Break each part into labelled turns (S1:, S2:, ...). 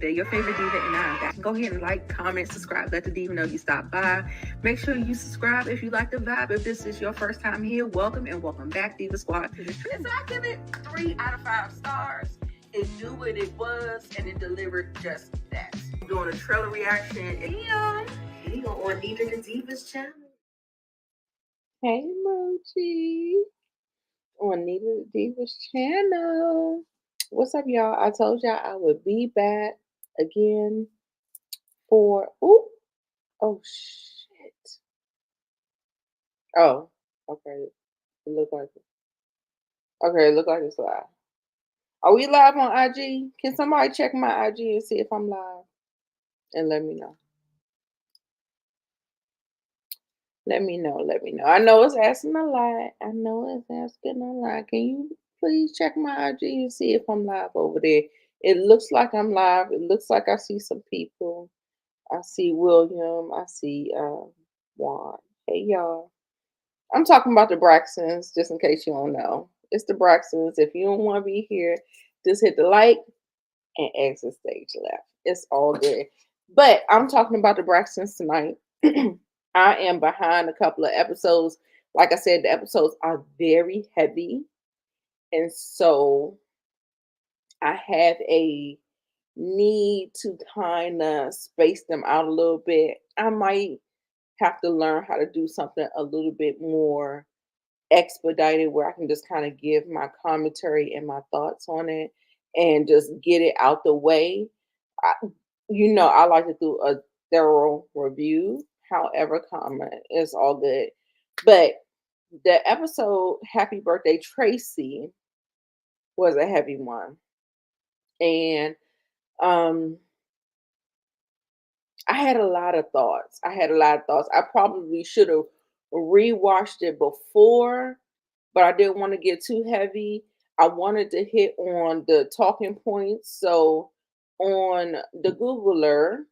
S1: Diva, your favorite diva, and I'm back. Go ahead and like, comment, subscribe. Let the diva know you stopped by. Make sure you subscribe if you like the vibe. If this is your first time here, welcome and welcome back, Diva Squad. So I give it 3 out of 5 stars. It knew what it was, and it delivered just that. I'm doing a trailer reaction. And here on Nita the Diva's channel.
S2: Hey, Mochi, on Nita the Diva's channel. What's up, y'all? I told y'all I would be back again for. Oh, shit. Oh, okay. It look like it. Okay, it look like it's live. Are we live on IG? Can somebody check my IG and see if I'm live? And let me know. Let me know. Let me know. I know it's asking a lot. I know it's asking a lot. Can you please check my IG and see if I'm live over there? It looks like I'm live. It looks like I see some people. I see William. I see Juan. Hey y'all. I'm talking about the Braxtons, just in case you don't know. It's the Braxtons. If you don't want to be here, just hit the like and exit stage left. It's all good. But I'm talking about the Braxtons tonight. I am behind a couple of episodes. Like I said, the episodes are very heavy. And so I have a need to kind of space them out a little bit. I might have to learn how to do something a little bit more expedited where I can just kind of give my commentary and my thoughts on it and just get it out the way. I, I like to do a thorough review. However, comment is all good. But the episode Happy Birthday Tracy was a heavy one. And um I had a lot of thoughts. I probably should have rewatched it before, but I didn't want to get too heavy. I wanted to hit on the talking points. So on the Googler,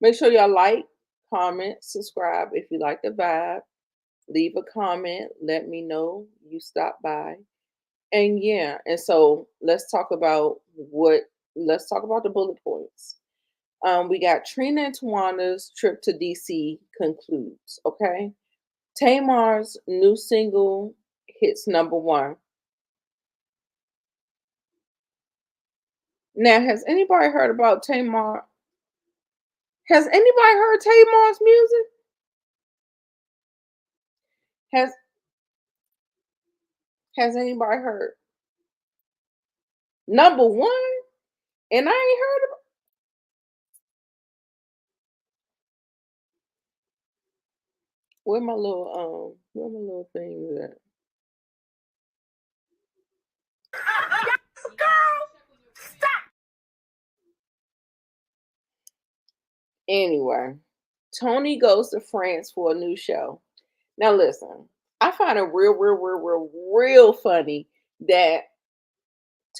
S2: make sure y'all like, comment, subscribe if you like the vibe. Leave a comment. Let me know you stopped by. And yeah, and so let's talk about the bullet points. We got Trina and Tawana's trip to DC concludes. Okay. Tamar's new single hits #1. Now, has anybody heard about Tamar? Has anybody heard Tamar's music? Has Has anybody heard #1? And I ain't heard of where my little things at? Anyway, Tony goes to France for a new show. Now listen, I find it real funny that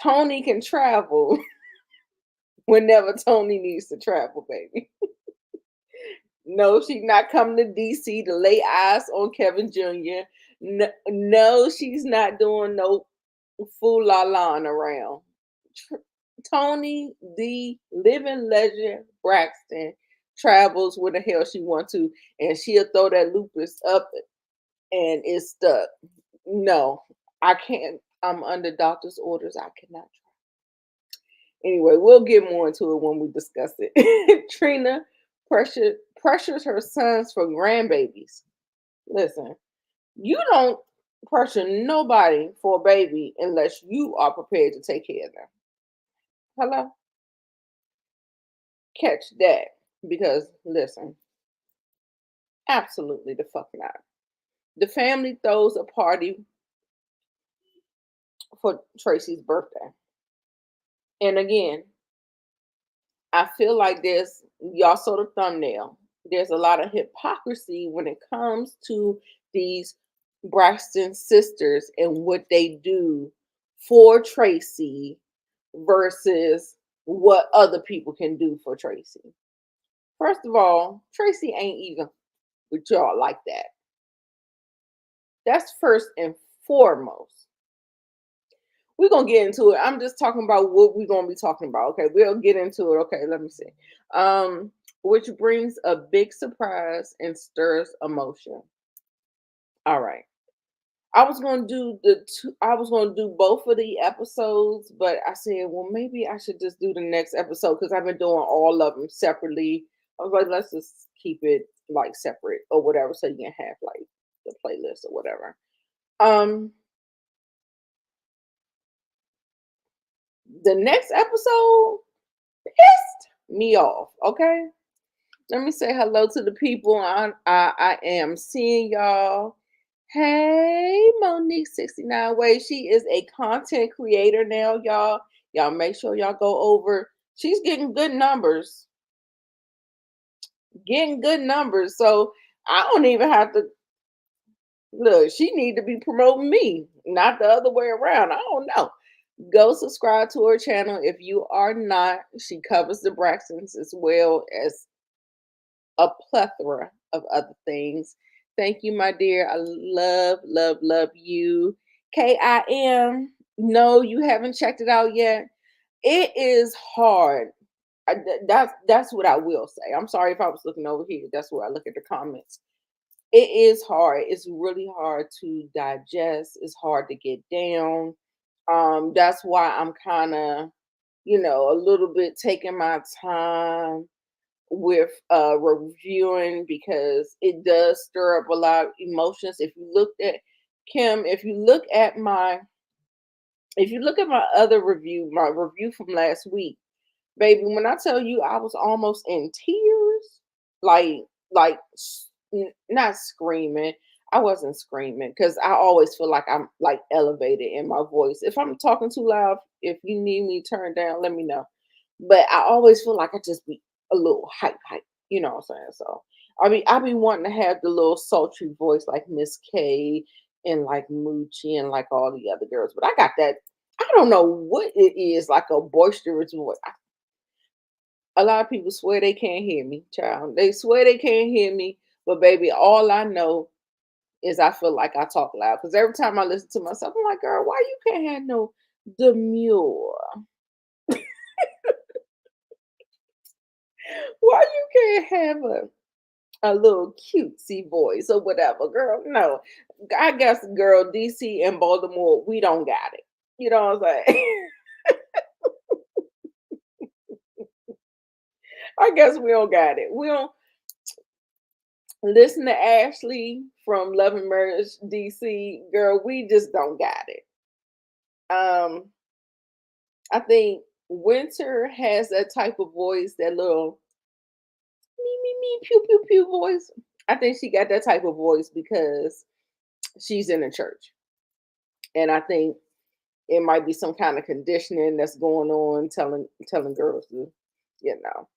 S2: Tony can travel whenever Tony needs to travel, baby. No, she's not coming to DC to lay eyes on Kevin Jr. No, she's not doing no fool la la around. Tony, the living legend Braxton, travels where the hell she wants to, and she'll throw that lupus up and it's stuck. No, I can't. I'm under doctor's orders. I cannot. Anyway, we'll get more into it when we discuss it. Trina pressures her sons for grandbabies. Listen, you don't pressure nobody for a baby unless you are prepared to take care of them. Hello? Catch that. Because listen, absolutely the fuck not. The family throws a party for Tracy's birthday. And again, I feel like y'all saw the thumbnail. There's a lot of hypocrisy when it comes to these Braxton sisters and what they do for Tracy versus what other people can do for Tracy. First of all, Tracy ain't even with y'all like that. That's first and foremost. we're gonna get into it. I'm just talking about what we're gonna be talking about. Okay, we'll get into it. Okay, let me see. Um, which brings a big surprise and stirs emotion. All right. I was gonna do the two, I was gonna do both of the episodes, but I said, well, maybe I should just do the next episode because I've been doing all of them separately. I was like, let's just keep it like separate or whatever, so you can have like the playlist or whatever. Um, the next episode pissed me off. Okay, let me say hello to the people I am seeing y'all. Hey, Monique69 Way. She is a content creator now, y'all. Y'all make sure y'all go over. She's getting good numbers. Getting good numbers. So I don't even have to look. She need to be promoting me, not the other way around. I don't know. Go subscribe to her channel if you are not. She covers the Braxtons as well as a plethora of other things. Thank you, my dear. I love, love, love you. KIM. No, you haven't checked it out yet. It is hard. That's what I will say. I'm sorry if I was looking over here. That's where I look at the comments. It is hard. It's really hard to digest. It's hard to get down. That's why I'm kind of, a little bit taking my time with reviewing because it does stir up a lot of emotions. If you looked at Kim, if you look at my other review, my review from last week, baby, when I tell you I was almost in tears, like not screaming. I wasn't screaming because I always feel like I'm like elevated in my voice. If I'm talking too loud, if you need me turned down, let me know. But I always feel like I just be a little hype, you know what I'm saying? So I be wanting to have the little sultry voice like Miss K and like Moochie and like all the other girls. But I got that, I don't know what it is, like a boisterous voice. A lot of people swear they can't hear me, child. They swear they can't hear me. But baby, all I know is I feel like I talk loud. Because every time I listen to myself, I'm like, girl, why you can't have no demure? Why you can't have a little cutesy voice or whatever, girl? No. I guess, girl, DC and Baltimore, we don't got it. You know what I'm saying? I guess we don't got it. We don't listen to Ashley from Love and Marriage DC, girl. We just don't got it. Um, I think Winter has that type of voice, that little me pew pew pew voice. I think she got that type of voice because she's in a church, and I think it might be some kind of conditioning that's going on, telling girls to, you know,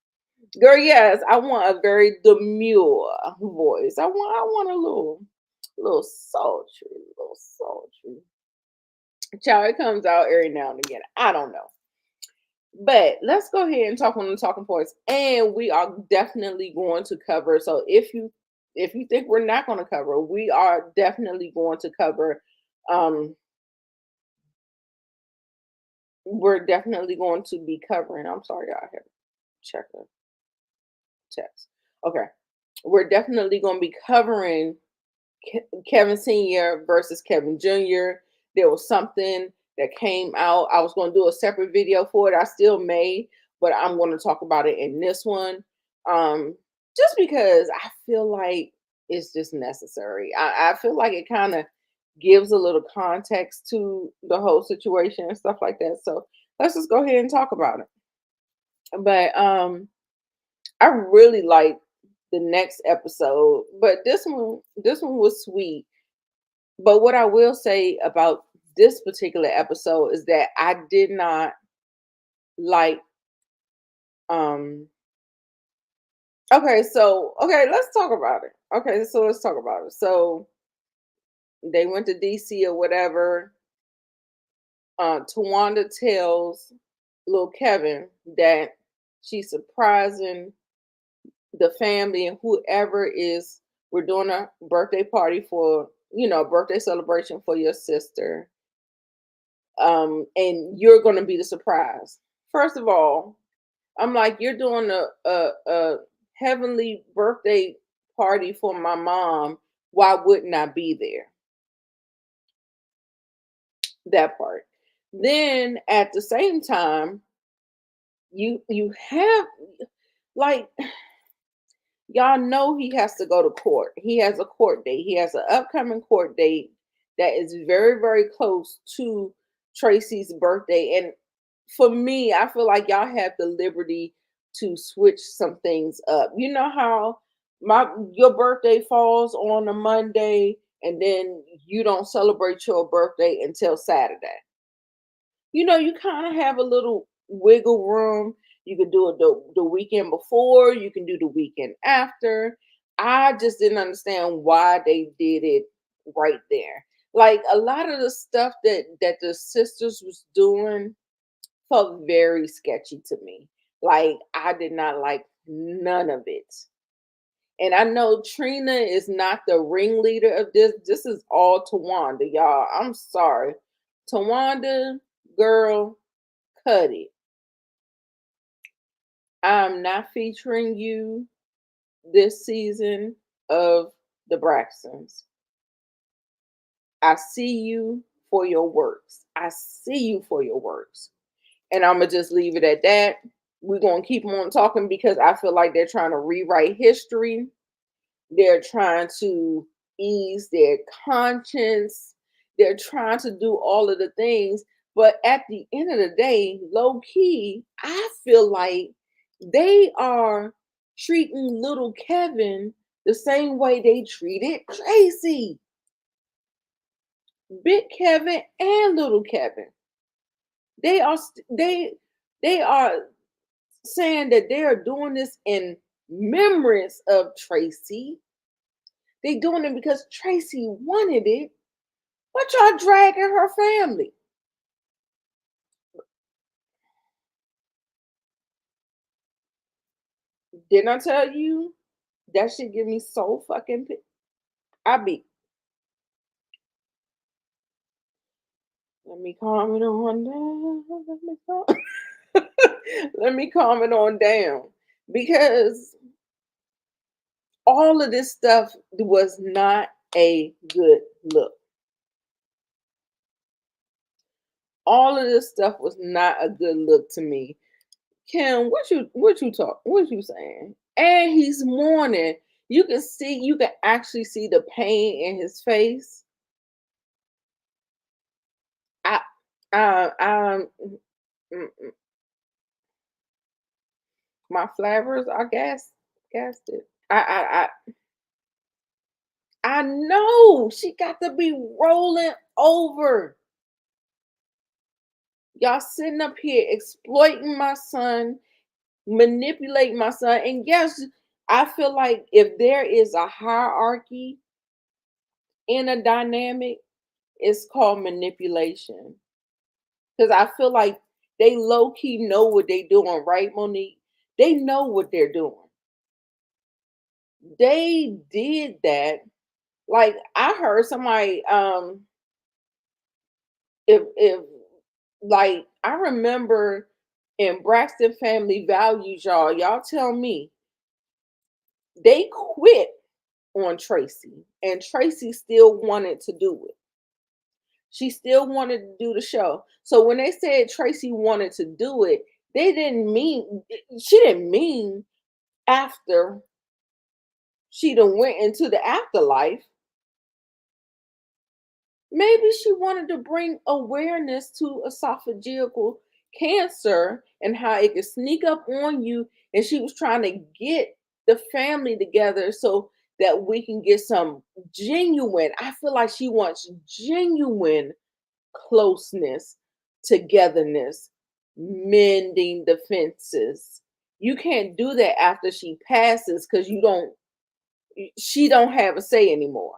S2: girl. Yes, I want a very demure voice. I want a little sultry. Child, it comes out every now and again. I don't know. But let's go ahead and talk on the talking points. And we are definitely going to cover. So if you think we're not going to cover, we are definitely going to cover. Um, we're definitely going to be covering. I'm sorry, I have to check the text. Okay, we're definitely going to be covering Kevin Senior versus Kevin Junior. There was something that came out. I was going to do a separate video for it. I still may, but I'm going to talk about it in this one. Just because I feel like it's just necessary. I feel like it kind of gives a little context to the whole situation and stuff like that. So let's just go ahead and talk about it. But I really like the next episode, but this one was sweet. But what I will say about this particular episode is that I did not like um okay, let's talk about it. Okay, so let's talk about it. So they went to DC or whatever. Tawanda tells little Kevin that she's surprising the family and whoever is, we're doing a birthday party for, birthday celebration for your sister. And you're going to be the surprise. First of all, I'm like, you're doing a heavenly birthday party for my mom. Why wouldn't I be there? That part. Then at the same time, you have, like, y'all know he has to go to court. He has a court date. He has an upcoming court date that is very, very close to Tracy's birthday. And for me, I feel like y'all have the liberty to switch some things up. You know how your birthday falls on a Monday and then you don't celebrate your birthday until Saturday. You kind of have a little wiggle room. You could do it the weekend before, you can do the weekend after. I just didn't understand why they did it right there. Like a lot of the stuff that the sisters was doing felt very sketchy to me. Like I did not like none of it. And I know Trina is not the ringleader of this. This is all Tawanda, y'all. I'm sorry. Tawanda, girl, cut it. I'm not featuring you this season of the Braxtons. I see you for your works. I see you for your works. And I'm going to just leave it at that. We're going to keep on talking because I feel like they're trying to rewrite history. They're trying to ease their conscience. They're trying to do all of the things. But at the end of the day, low key, I feel like they are treating little Kevin the same way they treated Tracy. Big Kevin and little Kevin. They are they are saying that they are doing this in remembrance of Tracy. They doing it because Tracy wanted it. But y'all dragging her family. Didn't I tell you that shit give me so fucking I be. Let me calm it on down. Let me calm it on down. Because all of this stuff was not a good look. All of this stuff was not a good look to me. Kim, what you saying? And he's mourning. You can actually see the pain in his face. I mm, mm, my flavors are gassed it. I know she got to be rolling over. Y'all sitting up here exploiting my son, manipulating my son. And yes, I feel like if there is a hierarchy in a dynamic, it's called manipulation. Because I feel like they low key know what they're doing, right, Monique? They know what they're doing. They did that. Like I heard somebody, if like I remember in Braxton Family Values, y'all tell me they quit on Tracy, and Tracy still wanted to do it. She still wanted to do the show. So when they said Tracy wanted to do it, she didn't mean after she done went into the afterlife. Maybe she wanted to bring awareness to esophageal cancer and how it can sneak up on you. And she was trying to get the family together so that we can get some genuine, I feel like she wants genuine closeness, togetherness, mending the fences. You can't do that after she passes because she don't have a say anymore.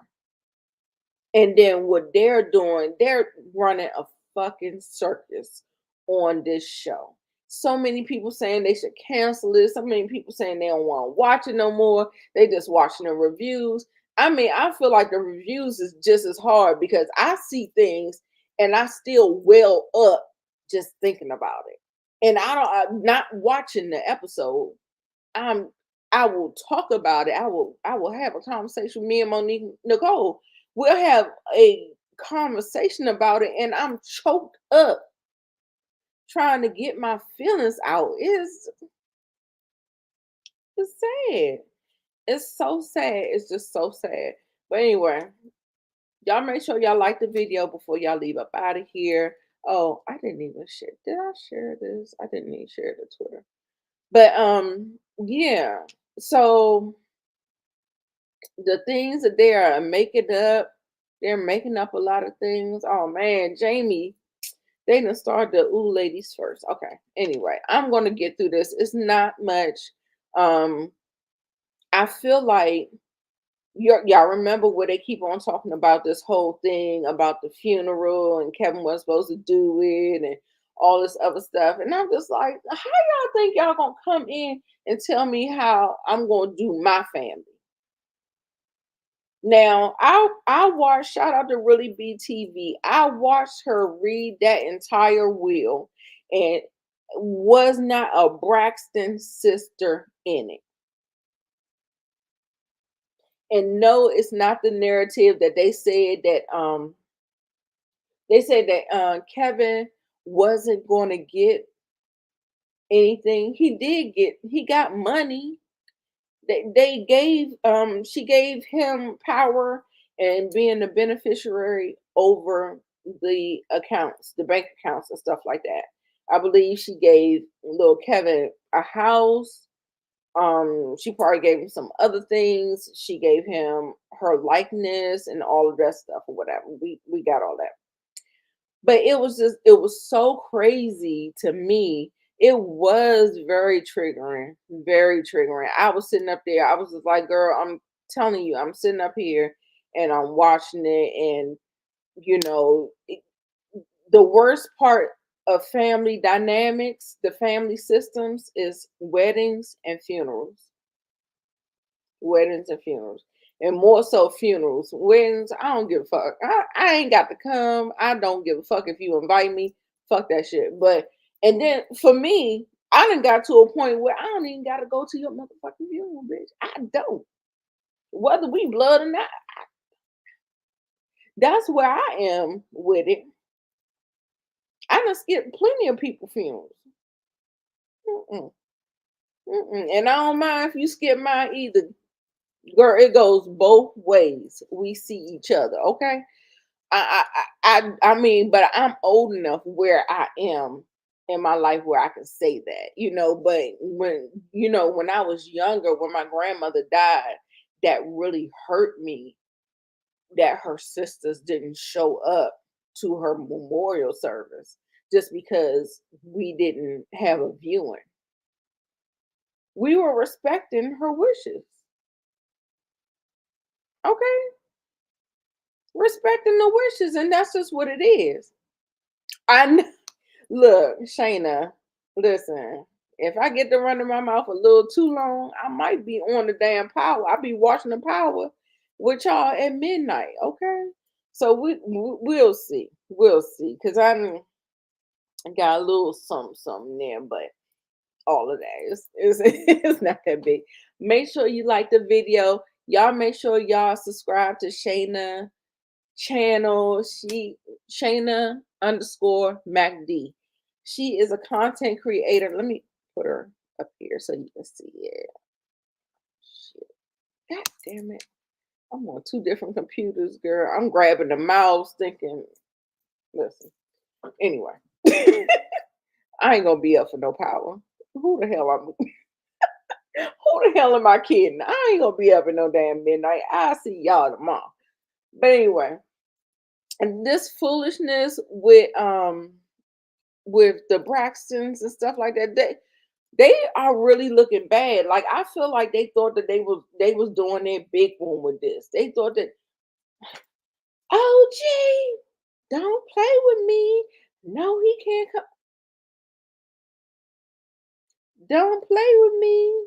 S2: And then what they're doing, they're running a fucking circus on this show. So many people saying they should cancel it. So many people saying they don't want to watch it no more. They just watching the reviews. I mean, I feel like the reviews is just as hard because I see things and I still well up just thinking about it. And I'm not watching the episode. I'm I will talk about it. I will have a conversation with me and Monique Nicole. We'll have a conversation about it, and I'm choked up trying to get my feelings out. It's sad. It's so sad. It's just so sad. But anyway, y'all make sure y'all like the video before y'all leave up out of here. Oh, I didn't even share. Did I share this? I didn't even share the Twitter. But yeah. So the things that they are making up, they're making up a lot of things. Oh man, Jamie, they done started the ooh ladies first. Okay. Anyway, I'm gonna get through this. It's not much. Um, I feel like y'all remember where they keep on talking about this whole thing about the funeral and Kevin wasn't supposed to do it and all this other stuff. And I'm just like, how y'all think y'all gonna come in and tell me how I'm gonna do my family? Now, I watched, shout out to Really BTV. I watched her read that entire will, and was not a Braxton sister in it. And no, it's not the narrative that they said that Kevin wasn't going to get anything. He got money. They gave she gave him power and being the beneficiary over the bank accounts and stuff like that. I believe she gave little Kevin a house. She probably gave him some other things. She gave him her likeness and all of that stuff or whatever. We got all that. But it was so crazy to me. It was very triggering, very triggering. I was sitting up there, I was just like, girl, I'm telling you, I'm sitting up here and I'm watching it, and you know, the worst part of family dynamics, the family systems, is weddings and funerals. Weddings and funerals. And more so funerals. Weddings, I don't give a fuck. I ain't got to come. I don't give a fuck if you invite me. Fuck that shit. But and then for me, I done got to a point where I don't even gotta go to your motherfucking funeral, bitch. I don't. Whether we blood or not, that's where I am with it. I done skipped plenty of people funerals. Mm-mm, mm-mm. And I don't mind if you skip mine either. Girl, it goes both ways. We see each other, okay? I mean, but I'm old enough where I am in my life where I can say that, But when I was younger, when my grandmother died, that really hurt me that her sisters didn't show up to her memorial service just because we didn't have a viewing. We were respecting her wishes, okay? Respecting the wishes, and that's just what it is. Look, Shayna, listen. If I get to running my mouth a little too long, I might be on the damn power. I'll be watching the power with y'all at midnight. Okay, so we'll see. We'll see. Cause I got a little something there, but all of that is it's not that big. Make sure you like the video. Y'all make sure y'all subscribe to Shayna channel. Shayna underscore MacD. She is a content creator. Let me put her up here so you can see it. Shit. God damn it. I'm on two different computers, girl. I'm grabbing the mouse thinking, listen. Anyway. I ain't gonna be up for no power. Who the hell who the hell am I kidding? I ain't gonna be up at no damn midnight. I'll see y'all tomorrow. But anyway, and this foolishness with the Braxtons and stuff like that, they are really looking bad. Like I feel like they thought that they was doing their big one with this. They thought that, oh gee, don't play with me. No, he can't come. Don't play with me.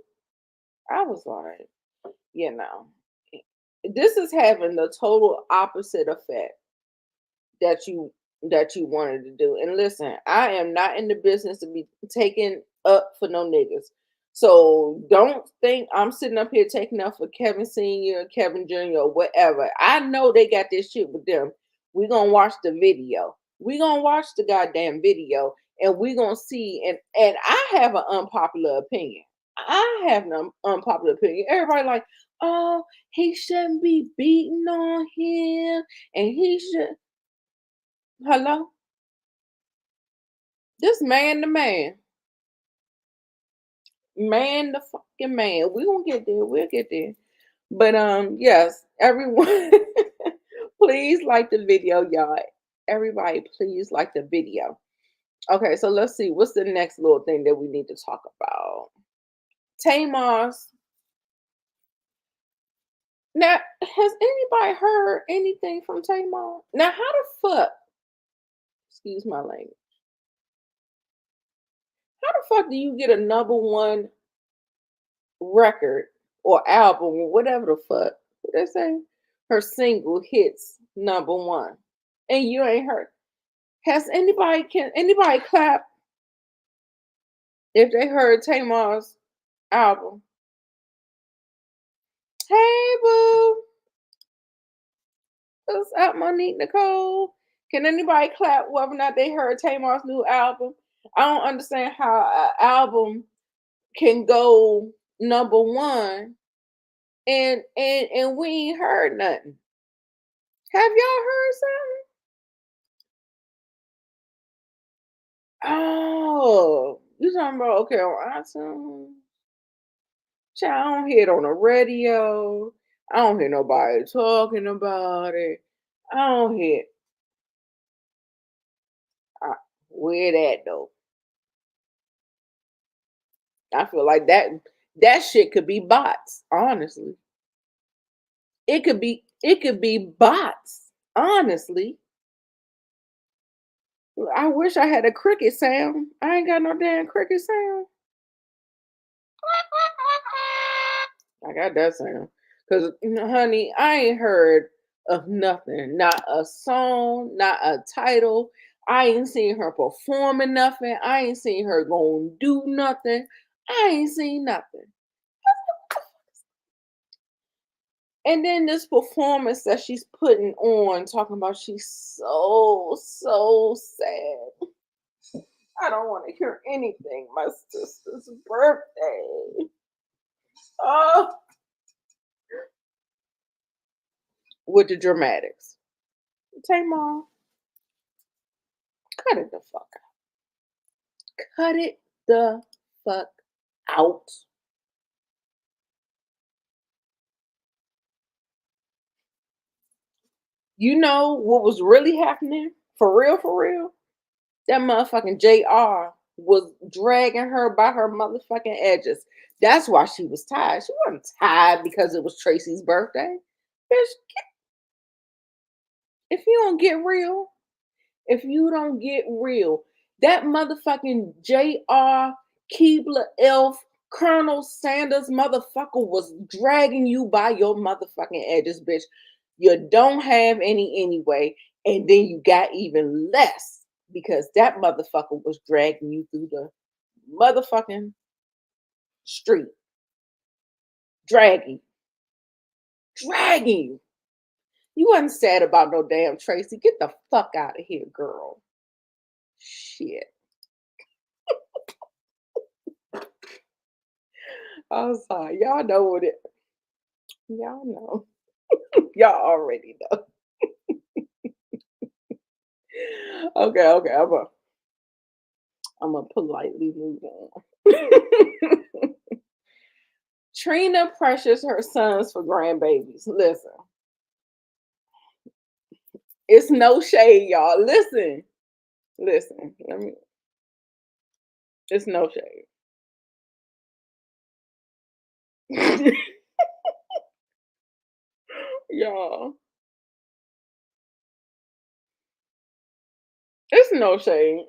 S2: I was like, you know, this is having the total opposite effect that you that you wanted to do. And listen, I am not in the business to be taken up for no niggas. So don't think I'm sitting up here taking up for Kevin Sr., Kevin Jr., or whatever. I know they got this shit with them. We're gonna watch the video. We're gonna watch the goddamn video and we're gonna see. And I have an unpopular opinion. I have an unpopular opinion. Everybody like, oh, he shouldn't be beating on him, and he should. Hello, this man, the man, man, the fucking man. We gonna get there. We'll get there. But yes, everyone, please like the video, y'all. Everybody, please like the video. Okay, so let's see. What's the next little thing that we need to talk about? Tamar's. Now, has anybody heard anything from Tamar? Now, how the fuck? Excuse my language. How the fuck do you get a number one record or album or whatever the fuck what they say? Her single hits number one, and you ain't heard. Has anybody can anybody clap if they heard Tamar's album? Hey boo, what's up, Monique Nicole? Can anybody clap whether or not they heard Tamar's new album? I don't understand how an album can go number one and we ain't heard nothing. Have y'all heard something? Oh, you talking about okay on iTunes? Child, I don't hear it on the radio. I don't hear nobody talking about it. I don't hear I, where that though. I feel like that shit could be bots. Honestly, it could be bots. Honestly, I wish I had a cricket sound. I ain't got no damn cricket sound. I got that sound. Cause honey, I ain't heard of nothing. Not a song, not a title. I ain't seen her performing nothing. I ain't seen her go and do nothing. I ain't seen nothing. And then this performance that she's putting on, talking about she's so sad. I don't want to hear anything. My sister's birthday. Oh, with the dramatics. Tamar, cut it the fuck out. Cut it the fuck out. You know what was really happening? For real, for real? That motherfucking JR was dragging her by her motherfucking edges. That's why she was tired. She wasn't tired because it was Tracy's birthday. Bitch, if you don't get real, if you don't get real, that motherfucking JR Keebler Elf Colonel Sanders motherfucker was dragging you by your motherfucking edges, bitch. You don't have any anyway, and then you got even less because that motherfucker was dragging you through the motherfucking street. Dragging. Dragging you. You wasn't sad about no damn Tracy. Get the fuck out of here, girl. Shit. I'm sorry. Y'all know what it. Y'all know. Y'all already know. Okay. I'm gonna politely move on. Trina pressures her sons for grandbabies. Listen, it's no shade, y'all. Listen. Let me. It's no shade, y'all. It's no shade.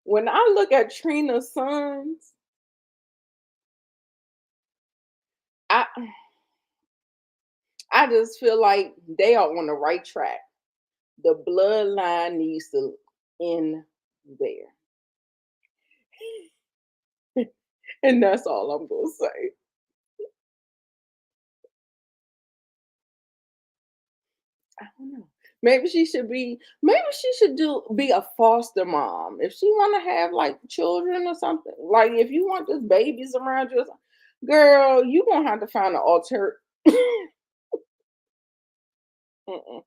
S2: When I look at Trina's sons, I I just feel like they are on the right track. The bloodline needs to end there. And that's all I'm gonna say. I don't know. Maybe she should do be a foster mom. If she wanna have like children or something. Like if you want just babies around you, girl, you gonna have to find an alter. Mm-mm.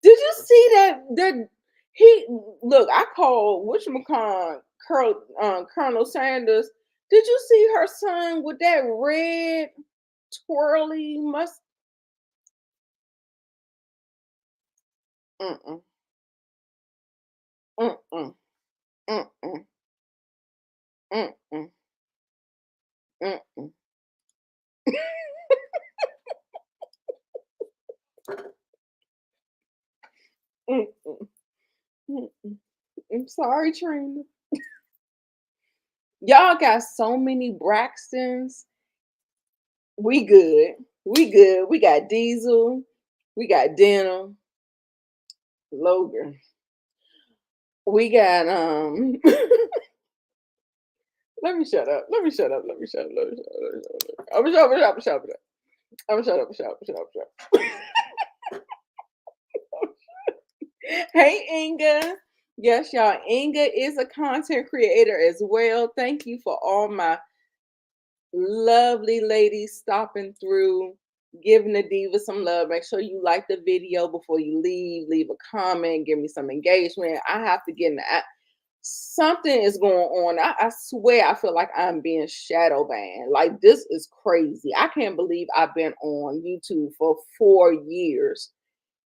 S2: Did you see that he look, I called whatchamacallit Colonel Sanders. Did you see her son with that red twirly must mm-mm, mm-mm, mm-mm, mm-mm, mm-mm, mm-mm, mm-mm. I'm sorry, Trina. Y'all got so many Braxtons. We good. We good. We got Diesel. We got Denham, Logan. We got let me shut up. Let me shut up. Let me shut up. Let me shut up. Let me shut up. I'm gonna shut up. I'm gonna shut up. I'm gonna shut up. I'm gonna shut up. I'm gonna shut up. I'm gonna shut up. Hey, Inga. Yes, y'all. Inga is a content creator as well. Thank you for all my lovely ladies stopping through, giving the diva some love. Make sure you like the video before you leave. Leave a comment. Give me some engagement. I have to get in the something is going on. I swear I feel like I'm being shadow banned. Like this is crazy. I can't believe I've been on YouTube for 4 years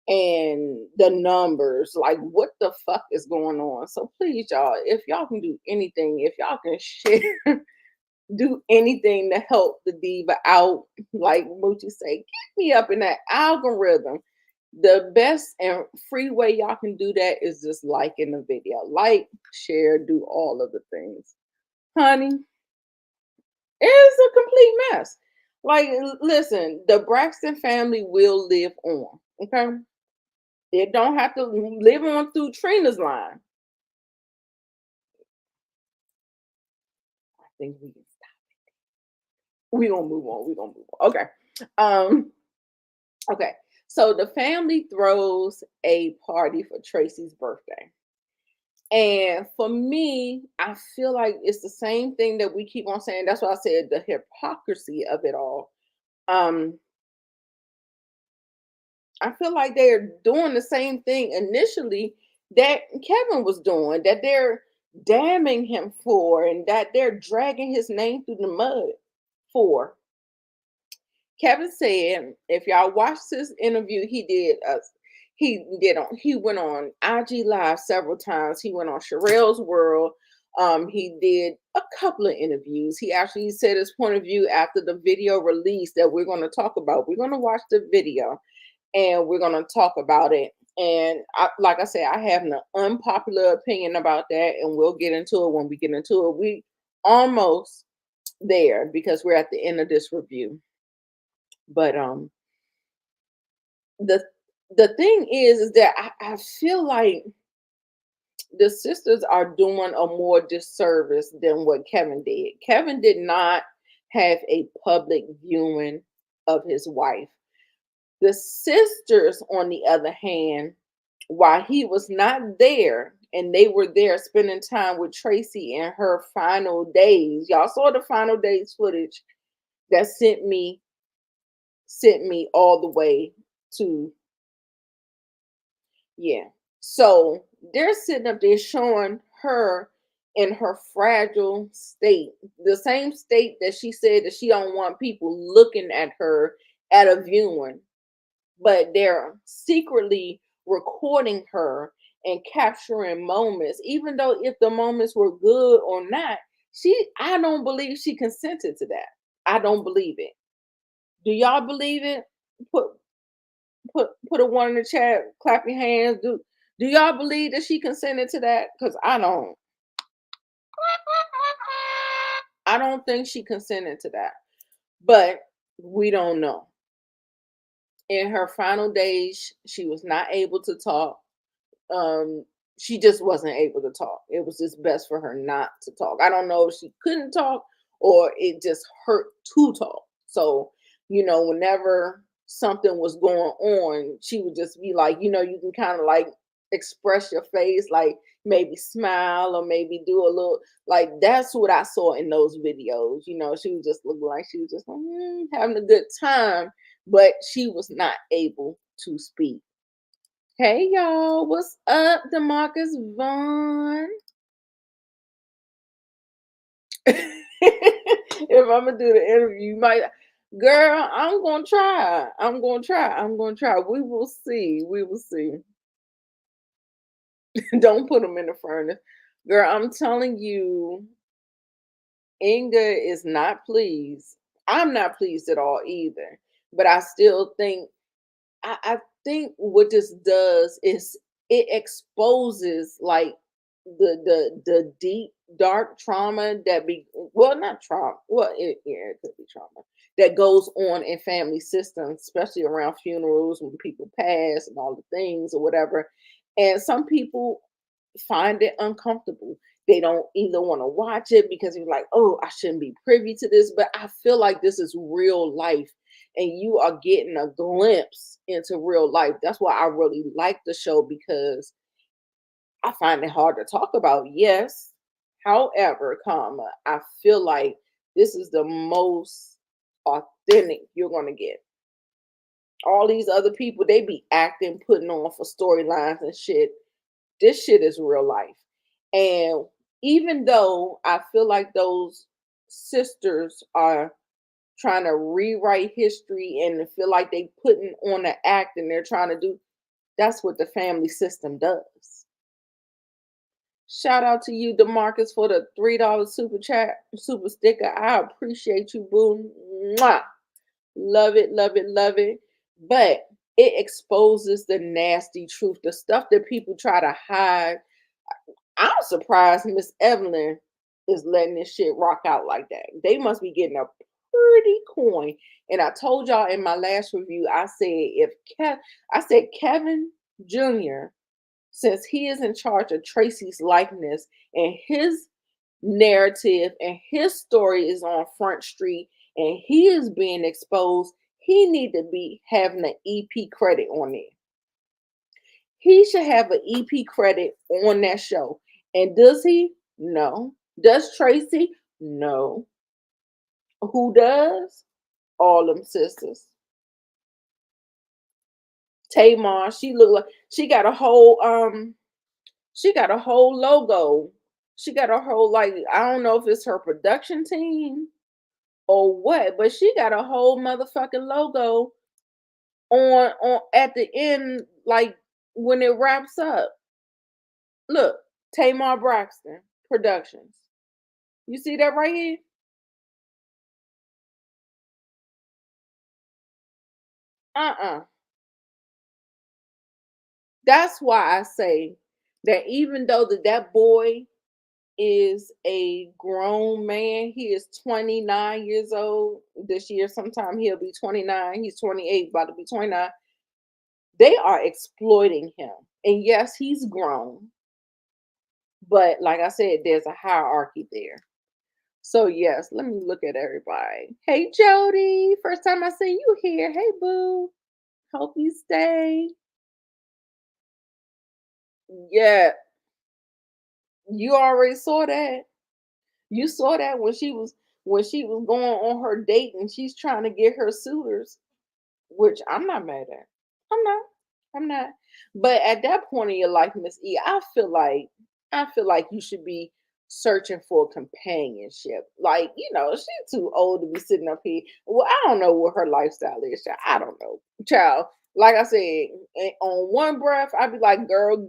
S2: and the numbers, like what the fuck is going on? So please, y'all, if y'all can do anything, if y'all can share, do anything to help the diva out, like Moochie say, get me up in that algorithm. The best and free way y'all can do that is just liking the video. Like, share, do all of the things. Honey, it's a complete mess. Like, listen, the Braxton family will live on. Okay. It don't have to live on through Trina's line. I think we can stop. We gonna move on. We gonna move on. Okay. Um, okay. So the family throws a party for Tracy's birthday. And for me, I feel like it's the same thing that we keep on saying. That's why I said the hypocrisy of it all. Um, I feel like they're doing the same thing initially that Kevin was doing, that they're damning him for, and that they're dragging his name through the mud for. Kevin said, if y'all watched this interview, he went on IG Live several times. He went on Sherelle's World. He did a couple of interviews. He actually said his point of view after the video release that we're going to talk about. We're going to watch the video and we're going to talk about it. And like I said, I have an unpopular opinion about that, and we'll get into it when we get into it. We almost there because we're at the end of this review. But the the thing is that I feel like the sisters are doing a more disservice than what Kevin did. Kevin did not have a public viewing of his wife. The sisters, on the other hand, while he was not there and they were there spending time with Traci in her final days. Y'all saw the final days footage that sent me all the way to yeah. So they're sitting up there showing her in her fragile state, the same state that she said that she don't want people looking at her at a viewing, but they're secretly recording her and capturing moments, even though if the moments were good or not, I don't believe she consented to that. I don't believe it. Do y'all believe it? Put put a one in the chat, clap your hands. Do y'all believe that she consented to that? Because I don't. I don't think she consented to that. But we don't know. In her final days, she was not able to talk. Um, she just wasn't able to talk. It was just best for her not to talk. I don't know if she couldn't talk or it just hurt to talk. So, whenever something was going on, she would just be like, you can kind of like express your face, like maybe smile or maybe do a little, like that's what I saw in those videos. She was just looking like she was just having a good time, but she was not able to speak. Hey y'all, what's up, Demarcus Vaughn? If I'm gonna do the interview, you might, girl. I'm gonna try. I'm gonna try. I'm gonna try. We will see. We will see. Don't put them in the furnace, girl. I'm telling you, Inga is not pleased. I'm not pleased at all either. But I still think I think what this does is it exposes like the deep dark trauma that be, well, not trauma, well, yeah, it could be trauma that goes on in family systems, especially around funerals when people pass and all the things or whatever. And some people find it uncomfortable. They don't either want to watch it because you're like, oh, I shouldn't be privy to this, but I feel like this is real life and you are getting a glimpse into real life. That's why I really like the show, because I find it hard to talk about, yes. However, I feel like this is the most authentic you're gonna get. All these other people, they be acting, putting on for storylines and shit. This shit is real life. And even though I feel like those sisters are trying to rewrite history and feel like they putting on an act and they're trying to do, that's what the family system does. Shout out to you, Demarcus, for the $3 super chat, super sticker. I appreciate you, boo. Mwah. Love it, love it, love it. But it exposes the nasty truth, the stuff that people try to hide. I'm surprised Miss Evelyn is letting this shit rock out like that. They must be getting a pretty coin. And I told y'all in my last review, I said I said Kevin Jr., since he is in charge of Tracy's likeness and his narrative and his story is on Front Street and he is being exposed, he need to be having an EP credit on it. He should have an EP credit on that show. And does he? No. Does Tracy? No. Who does? All them sisters. Tamar, she look like she got a whole logo. She got a whole, like, I don't know if it's her production team or what, but she got a whole motherfucking logo on at the end, like when it wraps up. Look, Tamar Braxton Productions. You see that right here? Uh-uh. That's why I say that even though that boy is a grown man, he is 29 years old this year. Sometime he'll be 29. He's 28, about to be 29. They are exploiting him. And yes, he's grown. But like I said, there's a hierarchy there. So yes, let me look at everybody. Hey Jody, first time I see you here. Hey boo. Hope you stay. Yeah, you already saw that. You saw that when she was going on her date and she's trying to get her suitors, which I'm not mad at. I'm not. I'm not. But at that point in your life, Miss E, I feel like you should be searching for companionship. Like, she's too old to be sitting up here. Well, I don't know what her lifestyle is, child. I don't know. Child, like I said, on one breath, I'd be like, girl,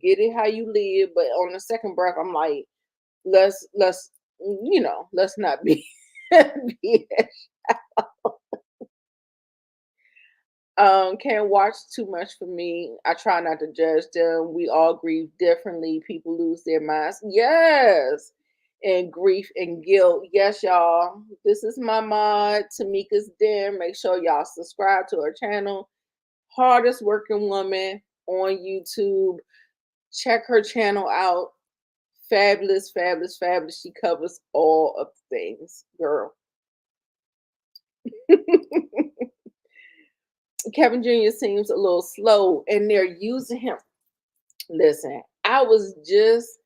S2: get it how you live. But on the second breath, I'm like, let's let's not be, be can't watch too much for me. I try not to judge them. We all grieve differently. People lose their minds. Yes. and grief and guilt. Yes, y'all. This is my mod, Tamika's Den. Make sure y'all subscribe to her channel. Hardest working woman on YouTube. Check her channel out. Fabulous, fabulous, fabulous. She covers all of the things, girl. Kevin Jr. seems a little slow and they're using him. Listen, I was just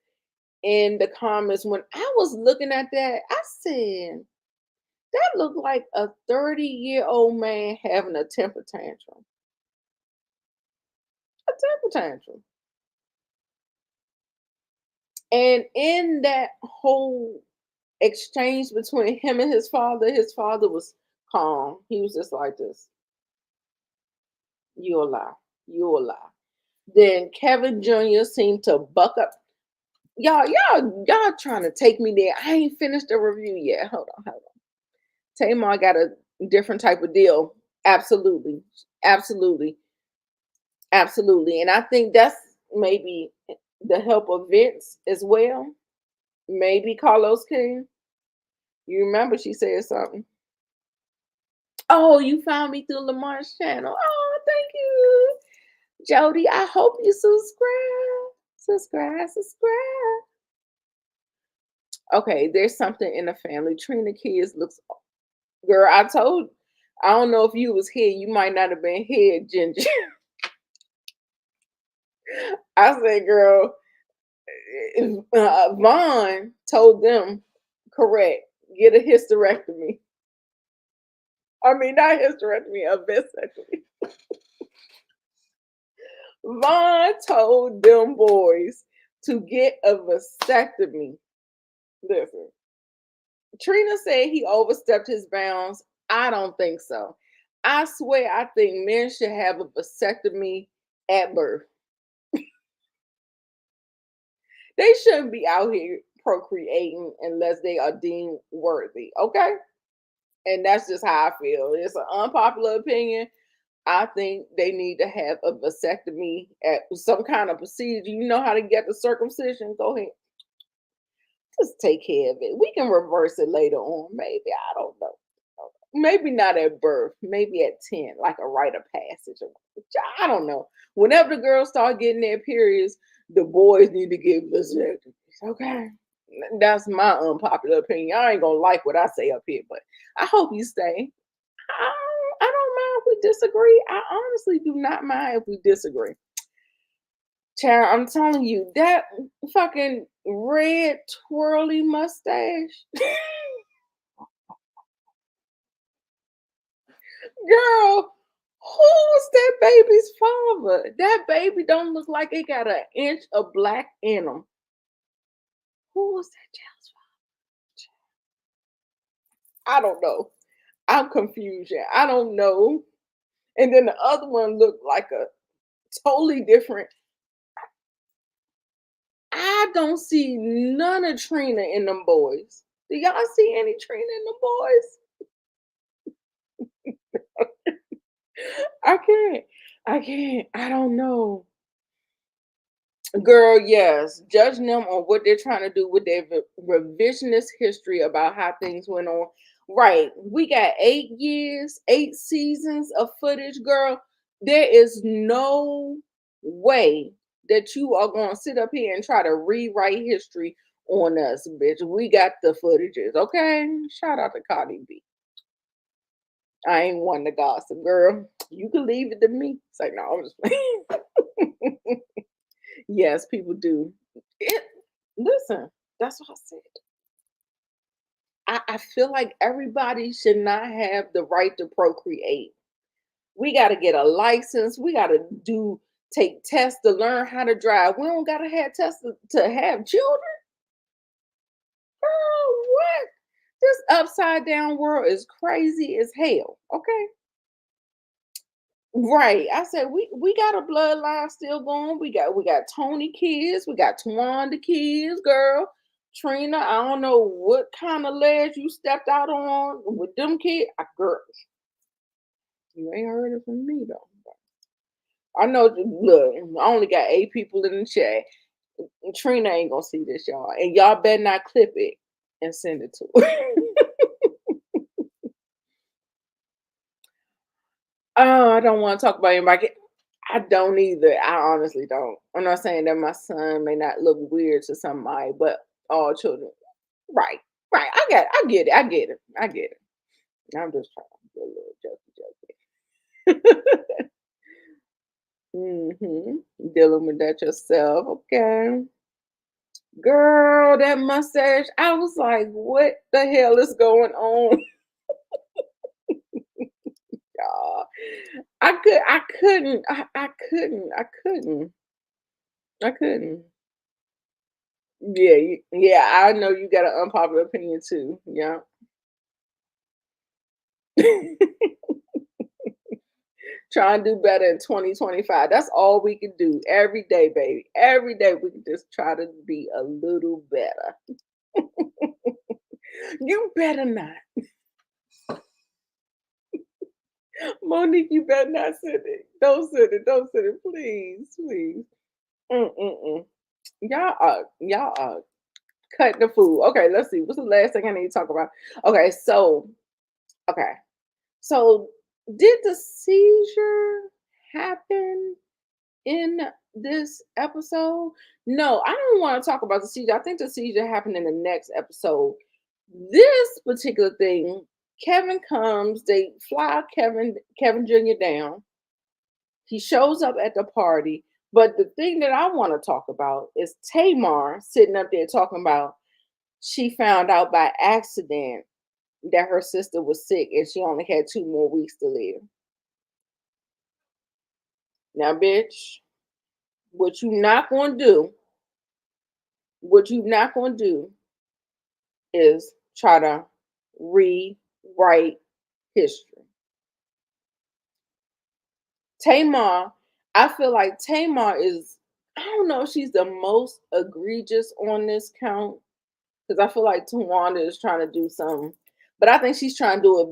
S2: in the comments when I was looking at that. I said, that looked like a 30-year-old man having a temper tantrum. A temper tantrum. And in that whole exchange between him and his father was calm. He was just like this. You'll lie. You'll lie. Then Kevin Jr. seemed to buck up. Y'all trying to take me there. I ain't finished the review yet. Hold on. Tamar got a different type of deal. Absolutely. Absolutely. Absolutely. And I think that's maybe the help of Vince as well. Maybe Carlos King. You remember she said something. Oh, you found me through Lamar's channel. Oh, thank you. Jody, I hope you subscribe. Okay, there's something in the family. Trina Kids looks, girl, I don't know if you was here. You might not have been here, Ginger. I said, girl, Vaughn told them, correct, get a hysterectomy. I mean, not hysterectomy, a vasectomy. Vaughn told them boys to get a vasectomy. Listen, Trina said he overstepped his bounds. I don't think so. I swear, I think men should have a vasectomy at birth. They shouldn't be out here procreating unless they are deemed worthy. Okay? And that's just how I feel. It's an unpopular opinion. I think they need to have a vasectomy at some kind of procedure. You know how to get the circumcision? Go ahead. Just take care of it. We can reverse it later on. Maybe. I don't know. Maybe not at birth. Maybe at 10, like a rite of passage. I don't know. Whenever the girls start getting their periods, the boys need to get vasectomies. Okay? That's my unpopular opinion. I ain't going to like what I say up here, but I hope you stay. I don't mind if we disagree. I honestly do not mind if we disagree. Child, I'm telling you, that fucking red twirly mustache. Girl, who was that baby's father? That baby don't look like it got an inch of black in him. Who was that child's father? I don't know. I'm confused. I don't know. And then the other one looked like a totally different. I don't see none of Trina in them boys. Do y'all see any Trina in them boys? I can't. I don't know. Girl, yes. Judging them on what they're trying to do with their revisionist history about how things went on. Right. We got 8 years, 8 seasons of footage, girl. There is no way that you are going to sit up here and try to rewrite history on us, bitch. We got the footages, okay? Shout out to Cardi B. I ain't one to gossip, girl. You can leave it to me. It's like, no, I'm just playing. Yes, people do. Listen, that's what I said. I feel like everybody should not have the right to procreate. We got to get a license. We got to take tests to learn how to drive. We don't got to have tests to have children. Girl, what? This upside down world is crazy as hell. Okay. Right. I said we got a bloodline still going. We got Tony kids, we got Twanda kids, girl. Trina, I don't know what kind of ledge you stepped out on with them kids. Girl, you ain't heard it from me though. I know. Look, I only got 8 people in the chat. Trina ain't gonna see this, y'all, and y'all better not clip it. and send it to her. Oh, I don't want to talk about anybody. I don't either. I honestly don't. I'm not saying that my son may not look weird to somebody, but all children, right, right. I get it. I get it. I get it. I'm just trying to be a little jokey, jokey. Dealing with that yourself, okay? Girl, that mustache. I was like, what the hell is going on, y'all? I couldn't. Yeah, yeah, I know you got an unpopular opinion too. Yeah. Try and do better in 2025. That's all we can do every day, baby. Every day we can just try to be a little better. You better not. Monique, you better not send it. Don't send it. Don't send it. Please, please. Mm-mm-mm. Y'all are cutting the food. Okay, let's see. What's the last thing I need to talk about? Okay, okay. So did the seizure happen in this episode? No, I don't want to talk about the seizure. I think the seizure happened in the next episode. This particular thing, Kevin comes, they fly Kevin Jr. down. He shows up at the party. But the thing that I want to talk about is Tamar sitting up there talking about she found out by accident that her sister was sick and she only had 2 more weeks to live. Now, bitch, what you not gonna do, what you not gonna do is try to rewrite history. Tamar, I feel like Tamar is, I don't know if she's the most egregious on this count, because I feel like Tawanda is trying to do something, but I think she's trying to do it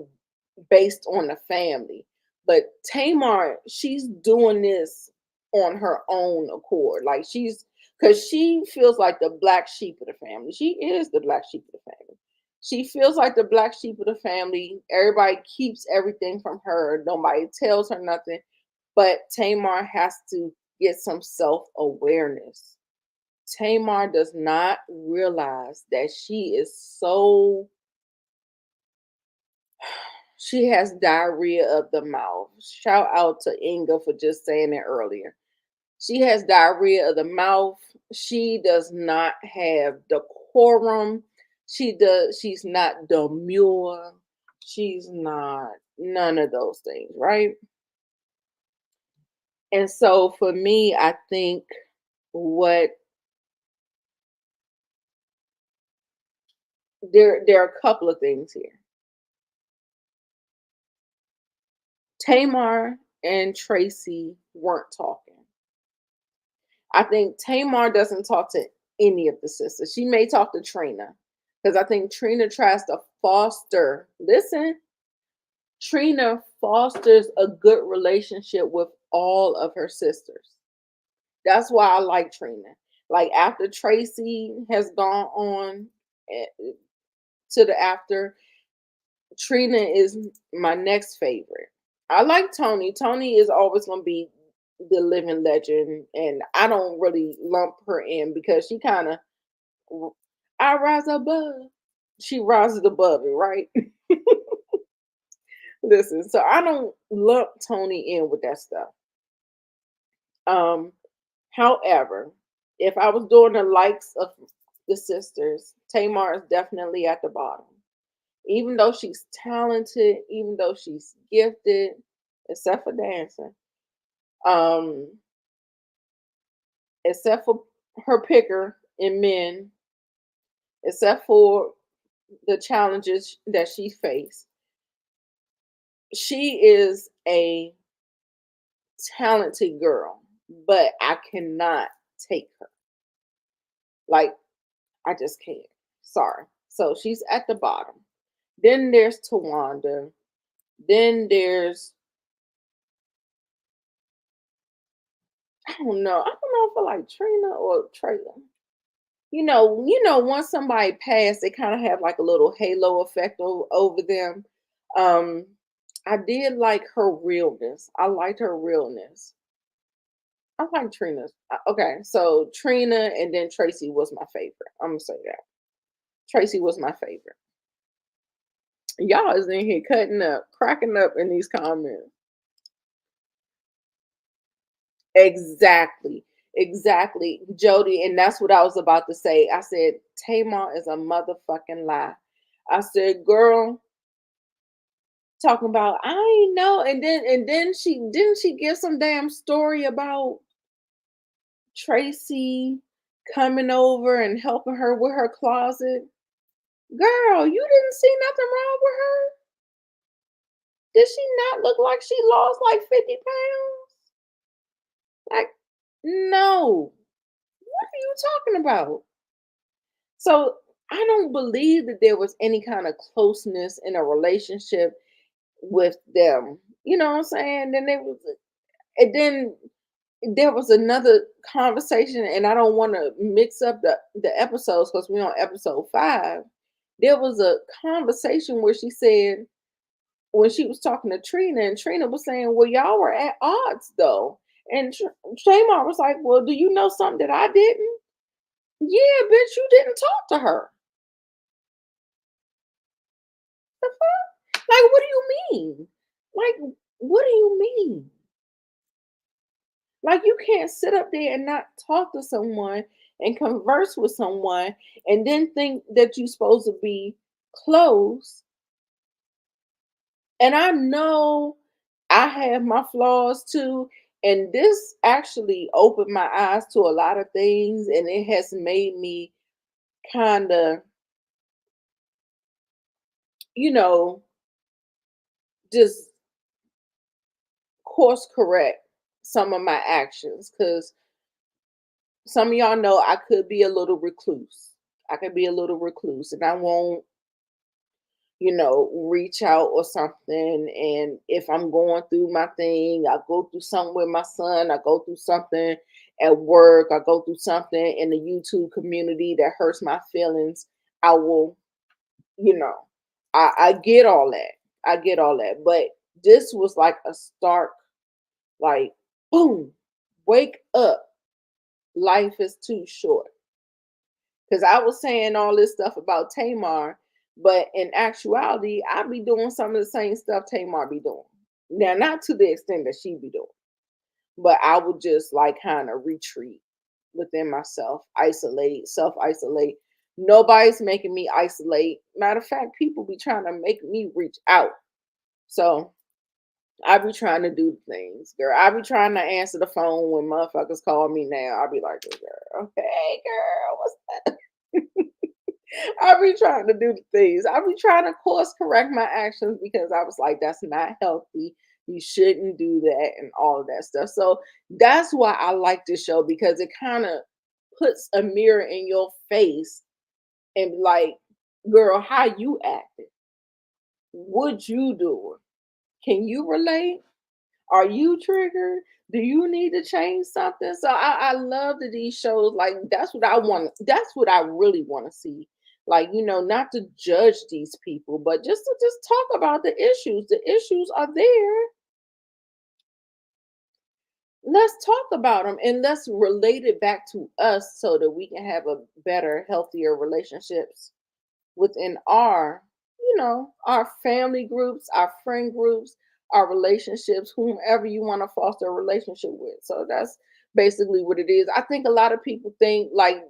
S2: based on the family. But Tamar, she's doing this on her own accord. Like because she feels like the black sheep of the family. She is the black sheep of the family. She feels like the black sheep of the family. Everybody keeps everything from her. Nobody tells her nothing. But Tamar has to get some self awareness. Tamar does not realize that she has diarrhea of the mouth. Shout out to Inga for just saying it earlier. She has diarrhea of the mouth. She does not have decorum. She's not demure. She's not none of those things, right? And so for me, I think what there are a couple of things here. Tamar and Traci weren't talking. I think Tamar doesn't talk to any of the sisters. She may talk to Trina because I think Trina tries to foster. Listen, Trina fosters a good relationship with all of her sisters. That's why I like Trina. Like after Traci has gone on to the after, Trina is my next favorite. I like Tony. Tony is always going to be the living legend, and I don't really lump her in because she kind of I rise above. She rises above it, right? Listen, so I don't lump Tony in with that stuff. Um, However, if I was doing the likes of the sisters, Tamar is definitely at the bottom. Even though she's talented, even though she's gifted, except for dancing. Um, except for her picker in men, except for the challenges that she faced. She is a talented girl, but I cannot take her. Like, I just can't. Sorry. So she's at the bottom. Then there's Tawanda. Then there's, I don't know. I don't know if I like Trina or Trayla. once somebody passed, they kind of have like a little halo effect over them. Um, I did like her realness. I liked her realness. I like Trina's. Okay, so Trina and then Tracy was my favorite. I'm gonna say that. Tracy was my favorite. Y'all is in here cutting up, cracking up in these comments. Exactly. Exactly. Jody, and that's what I was about to say. I said Tamar is a motherfucking lie. I said, girl, talking about I ain't know, and then she give some damn story about Tracy coming over and helping her with her closet. Girl, you didn't see nothing wrong with her? Did she not look like she lost like 50 pounds? Like, no. What are you talking about? So I don't believe that there was any kind of closeness in a relationship with them. You know what I'm saying? And then there was another conversation, and I don't want to mix up the episodes because we're on episode 5. There was a conversation where she said, when she was talking to Trina, and Trina was saying, well, y'all were at odds though. And Tamar was like, well, do you know something that I didn't? Yeah, bitch, you didn't talk to her. The fuck? Like, what do you mean? Like, what do you mean? Like, you can't sit up there and not talk to someone and converse with someone and then think that you're supposed to be close. And I know I have my flaws too. And this actually opened my eyes to a lot of things. And it has made me kind of, you know, just course correct some of my actions. Because some of y'all know I could be a little recluse. I could be a little recluse and I won't, reach out or something. And if I'm going through my thing, I go through something with my son, I go through something at work, I go through something in the YouTube community that hurts my feelings, I will, you know, I get all that. I get all that. But this was like a stark, like, boom, wake up. Life is too short. Because I was saying all this stuff about Tamar, but in actuality, I be doing some of the same stuff Tamar be doing. Now, not to the extent that she be doing, but I would just like kind of retreat within myself, isolate, self isolate. Nobody's making me isolate. Matter of fact, people be trying to make me reach out. So I be trying to do things, girl. I be trying to answer the phone when motherfuckers call me now. I be like, girl, okay, girl, what's that? I be trying to do the things. I be trying to course correct my actions because I was like, that's not healthy. You shouldn't do that and all of that stuff. So that's why I like this show because it kind of puts a mirror in your face and be like, girl, how you acted? What you doing? Can you relate? Are you triggered? Do you need to change something? So I love that these shows, like that's what I want. That's what I really want to see. Like, not to judge these people, but just talk about the issues. The issues are there. Let's talk about them and let's relate it back to us so that we can have a better, healthier relationships within our family groups, our friend groups, our relationships, whomever you want to foster a relationship with. So that's basically what it is. I think a lot of people think like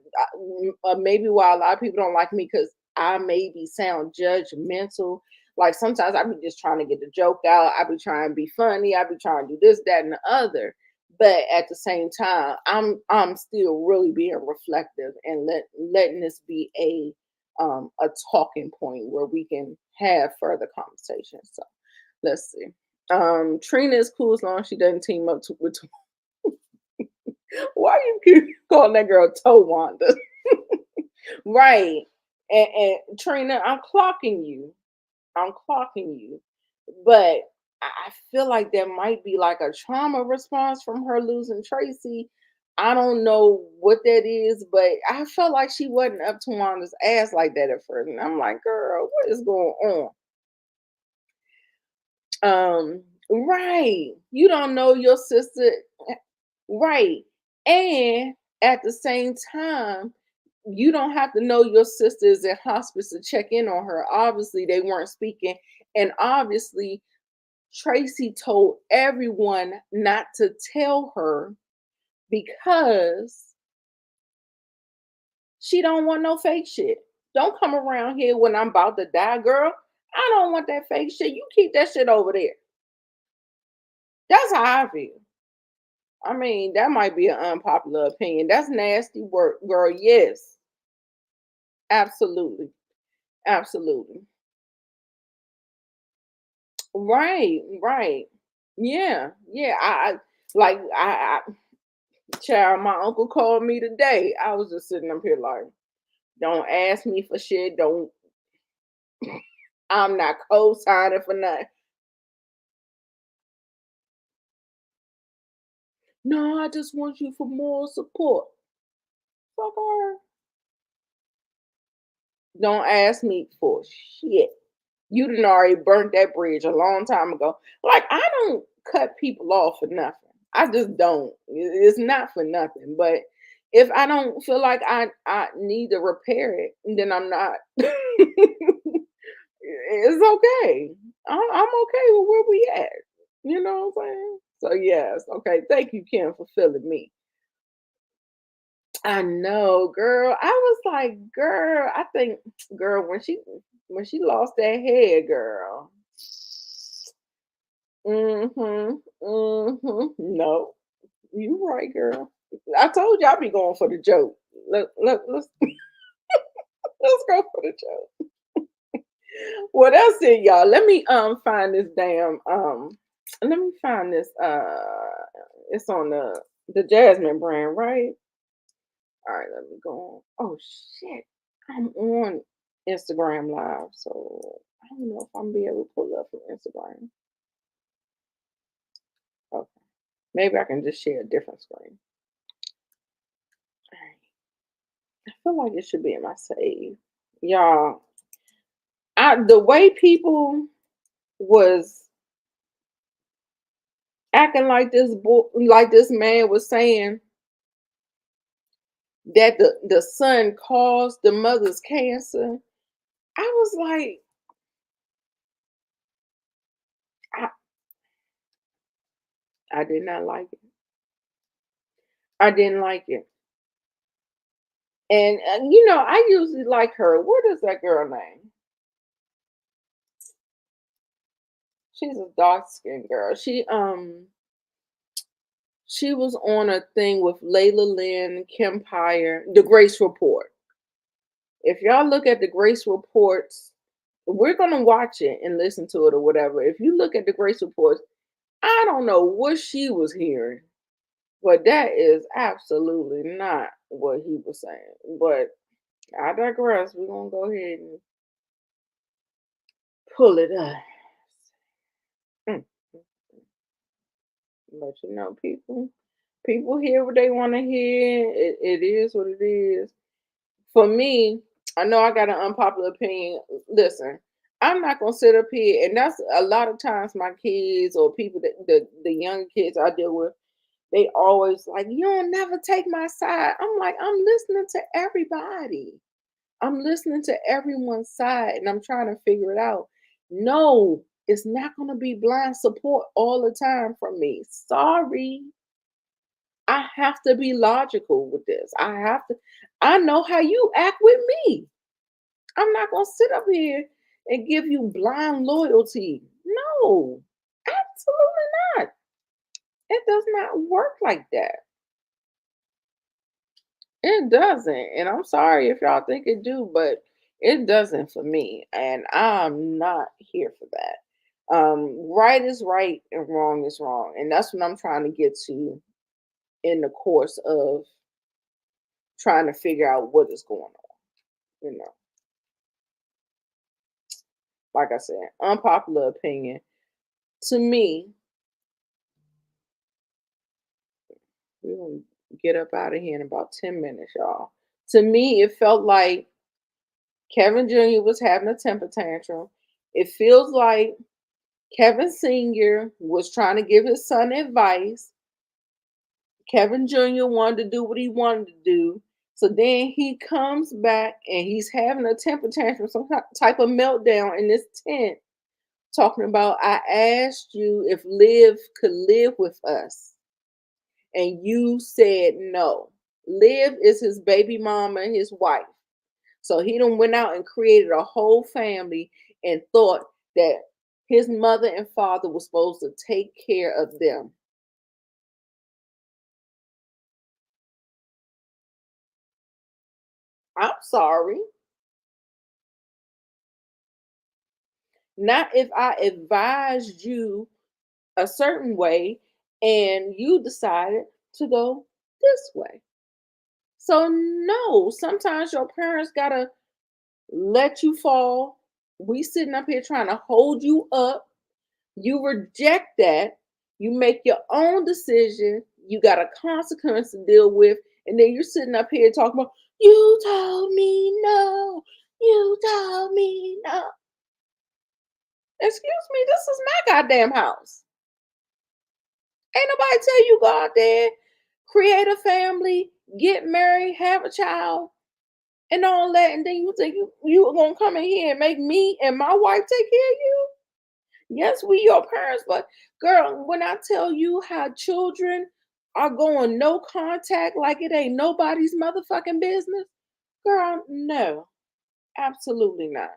S2: maybe why a lot of people don't like me because I maybe sound judgmental. Like sometimes I be just trying to get the joke out. I be trying to be funny. I be trying to do this, that, and the other. But at the same time, I'm still really being reflective and letting this be a talking point where we can have further conversations. So let's see. Trina is cool as long as she doesn't team up with. Why you keep calling that girl Towanda? Right. And Trina, I'm clocking you. I'm clocking you. But I feel like there might be like a trauma response from her losing Tracy. I don't know what that is, but I felt like she wasn't up to Wanda's ass like that at first. And I'm like, girl, what is going on? Right. You don't know your sister. Right. And at the same time, you don't have to know your sister is in hospice to check in on her. Obviously, they weren't speaking. And obviously, Tracy told everyone not to tell her because she don't want no fake shit. Don't come around here when I'm about to die, girl. I don't want that fake shit. You keep that shit over there. That's how I feel. I mean, that might be an unpopular opinion. That's nasty work, girl. Yes, absolutely, absolutely. Right, right. Yeah, yeah. Like child. My uncle called me today. I was just sitting up here like, don't ask me for shit. Don't. I'm not co-signing for nothing. No, I just want you for moral support. Fuck her. Don't ask me for shit. You done already burnt that bridge a long time ago. Like, I don't cut people off for nothing. I just don't. It's not for nothing. But if I don't feel like I need to repair it, then I'm not. It's okay. I'm okay with where we at. You know what I'm saying? So yes, okay. Thank you, Kim, for filling me. I know, girl. I was like, girl, I think, girl, when she lost that head, girl. Mm-hmm. Mm-hmm. No, you right, girl. I told you I'd be going for the joke. Let's go for the joke. Well, that's it, y'all. Let me find this damn let me find this it's on the Jasmine brand, right? All right, let me go on. Oh shit. I'm on Instagram live, so I don't know if I'm be able to pull up from Instagram. Okay. Maybe I can just share a different screen. All right. I feel like it should be in my save. Y'all, the way people was acting like this boy, like this man was saying that the son caused the mother's cancer. I was like, I, I did not like it. I didn't like it. And I usually like her. What is that girl name? She's a dark skinned girl. She was on a thing with Layla Lynn, Kempire, The Grace Report. If y'all look at The Grace Reports, we're gonna watch it and listen to it or whatever. If you look at The Grace Reports, I don't know what she was hearing, but that is absolutely not what he was saying. But I digress. We're gonna go ahead and pull it up. Mm. But people hear what they want to hear. It is what it is. For me, I know I got an unpopular opinion. Listen, I'm not gonna sit up here, and that's a lot of times my kids or people that the young kids I deal with, they always like, you don't never take my side. I'm like, I'm listening to everybody. I'm listening to everyone's side and I'm trying to figure it out. No, it's not going to be blind support all the time from me. Sorry. I have to be logical with this. I know how you act with me. I'm not going to sit up here and give you blind loyalty. No, absolutely not. It does not work like that. It doesn't. And I'm sorry if y'all think it do, but it doesn't for me. And I'm not here for that. Right is right and wrong is wrong. And that's what I'm trying to get to in the course of trying to figure out what is going on. You know, like I said, unpopular opinion. To me, we don't. get up out of here in about 10 minutes, y'all. To me, it felt like Kevin Jr. was having a temper tantrum. It feels like Kevin Sr. was trying to give his son advice. Kevin Jr. wanted to do what he wanted to do. So then he comes back and he's having a temper tantrum, some type of meltdown in this tent, talking about, I asked you if Liv could live with us, and you said no. Liv is his baby mama and his wife. So he done went out and created a whole family and thought that his mother and father was supposed to take care of them. I'm sorry. Not if I advised you a certain way and you decided to go this way. So, no, sometimes your parents gotta let you fall. We sitting up here trying to hold you up. You reject that. You make your own decision. You got a consequence to deal with. And then you're sitting up here talking about, you told me no. You told me no. Excuse me, this is my goddamn house. Ain't nobody tell you go out there, create a family, get married, have a child, and all that, and then you think you are gonna come in here and make me and my wife take care of you? Yes, we your parents, but girl, when I tell you how children are going no contact like it ain't nobody's motherfucking business, girl, no, absolutely not.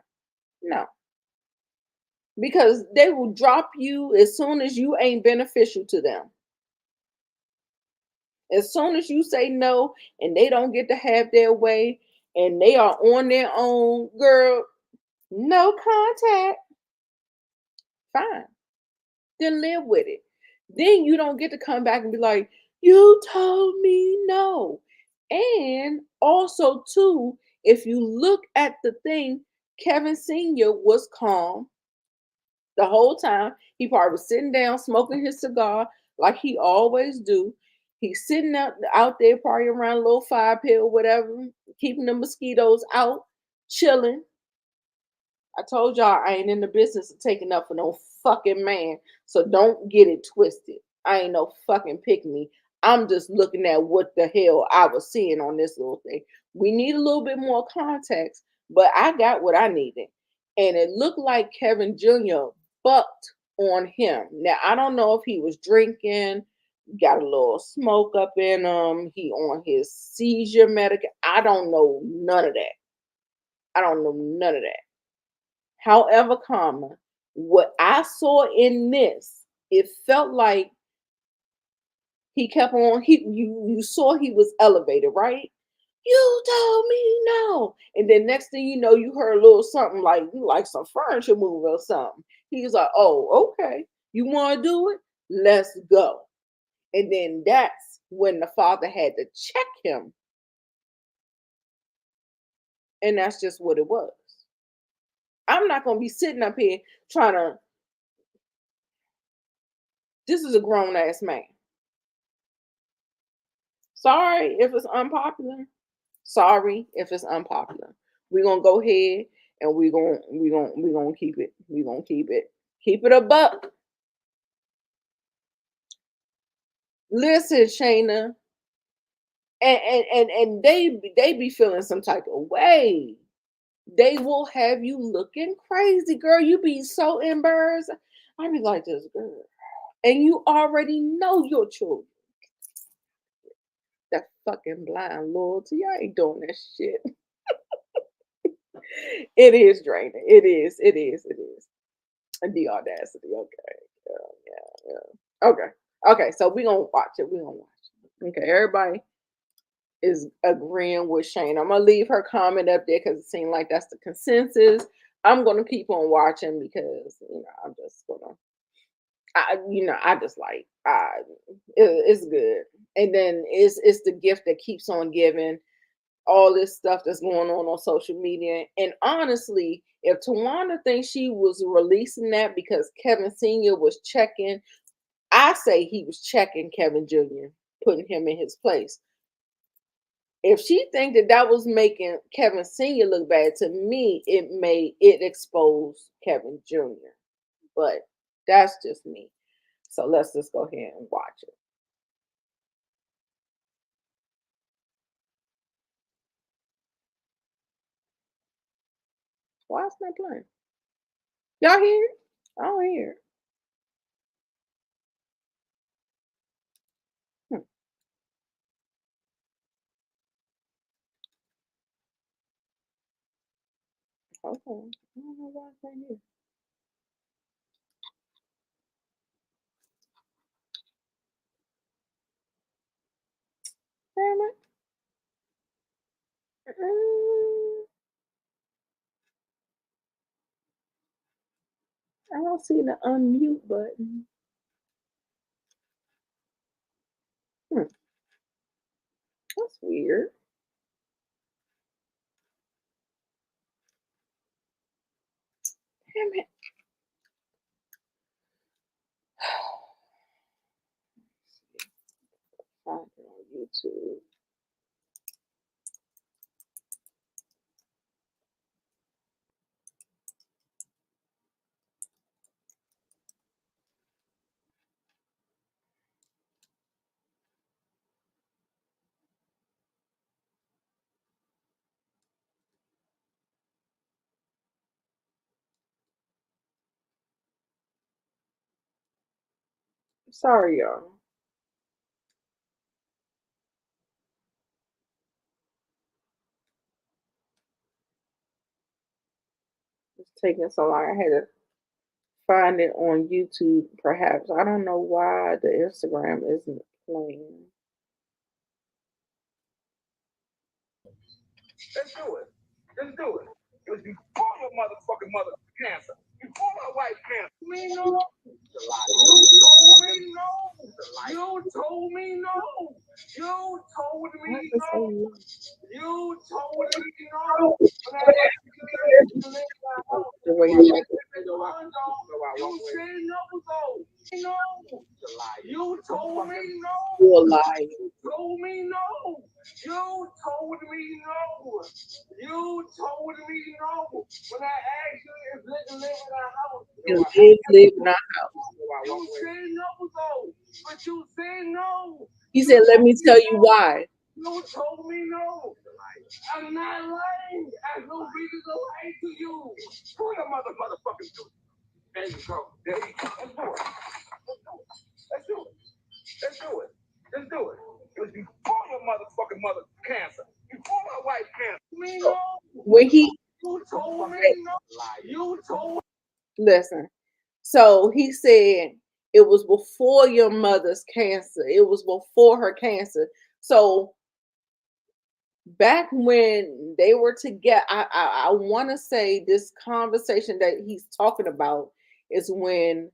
S2: No. Because they will drop you as soon as you ain't beneficial to them. As soon as you say no and they don't get to have their way and they are on their own, girl, no contact, fine. Then live with it. Then you don't get to come back and be like, you told me no. And also, too, if you look at the thing, Kevin Sr. was calm the whole time. He probably was sitting down smoking his cigar like he always do. He's sitting out there probably around a little fire pit or whatever, keeping the mosquitoes out, chilling. I told y'all I ain't in the business of taking up for no fucking man. So don't get it twisted. I ain't no fucking pick me. I'm just looking at what the hell I was seeing on this little thing. We need a little bit more context, but I got what I needed. And it looked like Kevin Jr. bucked on him. Now, I don't know if he was drinking, got a little smoke up in him, he on his seizure medication. I don't know none of that. I don't know none of that. However, comma, what I saw in this, it felt like he kept on. You saw he was elevated, right? You told me no, and then next thing you know, you heard a little something like some furniture move or something. He was like, "Oh, okay, you want to do it? Let's go." And then that's when the father had to check him, and that's just what it was. I'm not gonna be sitting up here trying to. This is a grown ass man. Sorry if it's unpopular. Sorry if it's unpopular. We're gonna go ahead and we're gonna keep it. We're gonna keep it. Keep it a buck. Listen, Shayna, and they be feeling some type of way. They will have you looking crazy, girl. You be so embarrassed. I be like this girl, and you already know your children. That fucking blind loyalty. I ain't doing that shit. It is draining. It is. It is. It is. And the audacity. Okay. Yeah. Yeah. Okay. Okay. So we gonna watch it. We gonna watch it. Okay. Everybody is agreeing with Shane. I'm gonna leave her comment up there because it seemed like that's the consensus. I'm gonna keep on watching because I'm just gonna. I just like it's good. And then it's the gift that keeps on giving. All this stuff that's going on social media. And honestly, if Tawana thinks she was releasing that because Kevin Sr. was checking, I say he was checking Kevin Jr. putting him in his place. If she think that that was making Kevin Sr. look bad, to me, it expose Kevin Jr. But that's just me. So let's just go ahead and watch it. Why is it not playing? Y'all hear it? I don't hear it. Hmm. Okay. I don't know why it's not here. Damn it. I don't see the unmute button. Hmm. That's weird. Damn it. Find it on YouTube. Sorry, y'all. It's taking so long. I had to find it on YouTube, perhaps. I don't know why the Instagram isn't playing.
S3: Let's do it. Let's do it. It was before your motherfucking mother cancer. Before my wife cancer. Me no. You told me no. You told me no. You told
S2: Why
S3: me
S2: is it so
S3: no.
S2: low?
S3: You told me no. When I asked you to live in my house,
S2: The way you like it.
S3: you said no, though. No. You told me no.
S2: You're a liar.
S3: You told me no. You told me no. You told me no. When I asked you if you live in our house,
S2: You live in our house.
S3: you said no, though. But you said no.
S2: He said, let me tell you why.
S3: You told me no. I'm not lying. I have no reason to lie to you. Who the motherfucking do? There you go. There you go. Let's do it. Let's do it. Let's do it. Let's do it. It was before your motherfucking mother cancer. Before my wife cancer. Me no.
S2: When he
S3: You told me no. You told.
S2: listen, so he said it was before your mother's cancer. It was before her cancer. So back when they were together, I want to say this conversation that he's talking about is when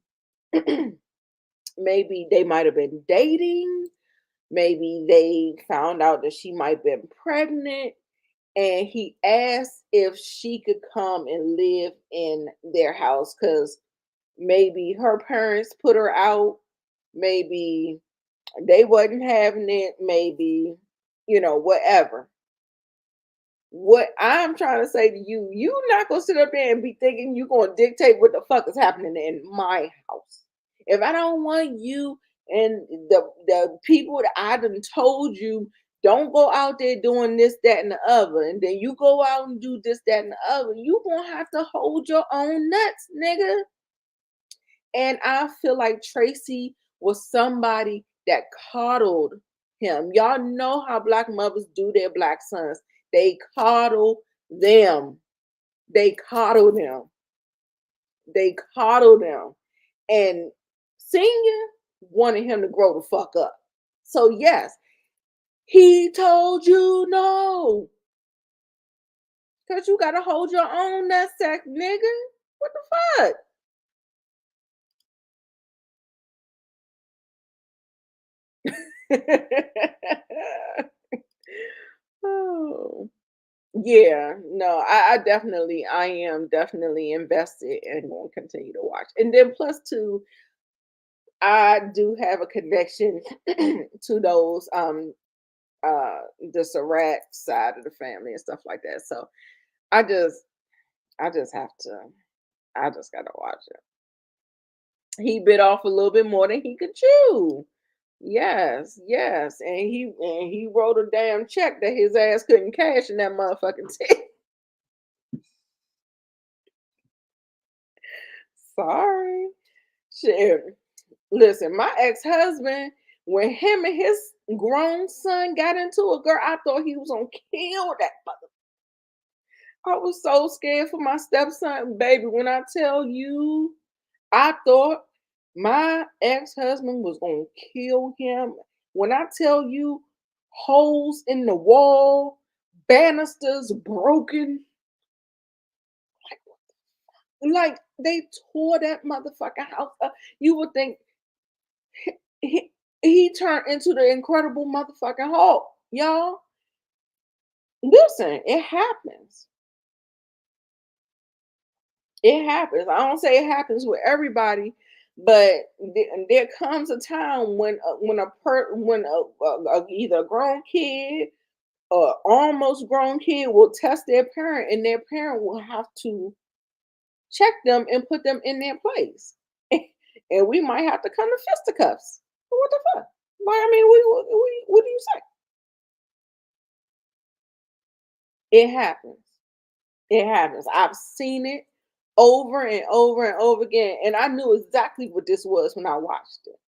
S2: maybe they might have been dating. Maybe they found out that she might have been pregnant, and he asked if she could come and live in their house because maybe her parents put her out, maybe they wasn't having it, maybe whatever. What I'm trying to say to you, you not gonna sit up there and be thinking you gonna dictate what the fuck is happening in my house. If I don't want you and the people that I done told you don't go out there doing this, that, and the other, and then you go out and do this, that, and the other, you gonna have to hold your own nuts, nigga. And I feel like Traci was somebody that coddled him. Y'all know how black mothers do their black sons. They coddle them. They coddle them. They coddle them. And Senior wanted him to grow the fuck up. So yes, he told you no. Because you gotta hold your own nutsack, nigga. What the fuck? Oh. Yeah, no, I am definitely invested and going to continue to watch. And then plus two, I do have a connection to those the Surratt side of the family and stuff like that. So I just I just have to I just gotta watch it. He bit off a little bit more than he could chew. Yes, yes. And he wrote a damn check that his ass couldn't cash in that motherfucking ticket. Sorry. Shit. Listen, my ex-husband, when him and his grown son got into a girl, I thought he was gonna kill that mother. I was so scared for my stepson, baby. When I tell you, I thought my ex-husband was gonna kill him. When I tell you, holes in the wall, banisters broken, like they tore that motherfucking house up. You would think he, he turned into the Incredible motherfucking Hulk, y'all. Listen, it happens. It happens. I don't say it happens with everybody, but there comes a time when either a grown kid or almost grown kid will test their parent, and their parent will have to check them and put them in their place, and we might have to come to fisticuffs. What the fuck? Like, I mean, what do you say? It happens. It happens. I've seen it over and over and over again, and I knew exactly what this was when I watched it.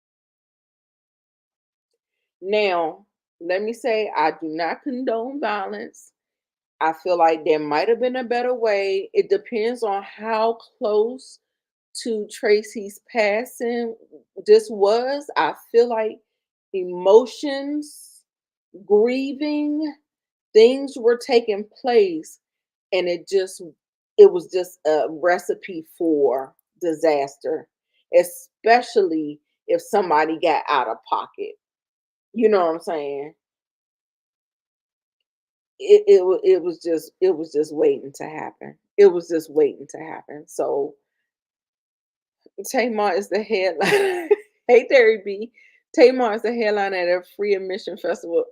S2: Now, let me say, I do not condone violence. I feel like there might have been a better way. It depends on how close to Tracy's passing this was. I feel like emotions, grieving, things were taking place, and it was just a recipe for disaster, especially if somebody got out of pocket. You know what I'm saying? It was just waiting to happen. It was just waiting to happen. So Tamar is the headline. Hey, Terry B. Tamar is the headline at a free admission festival.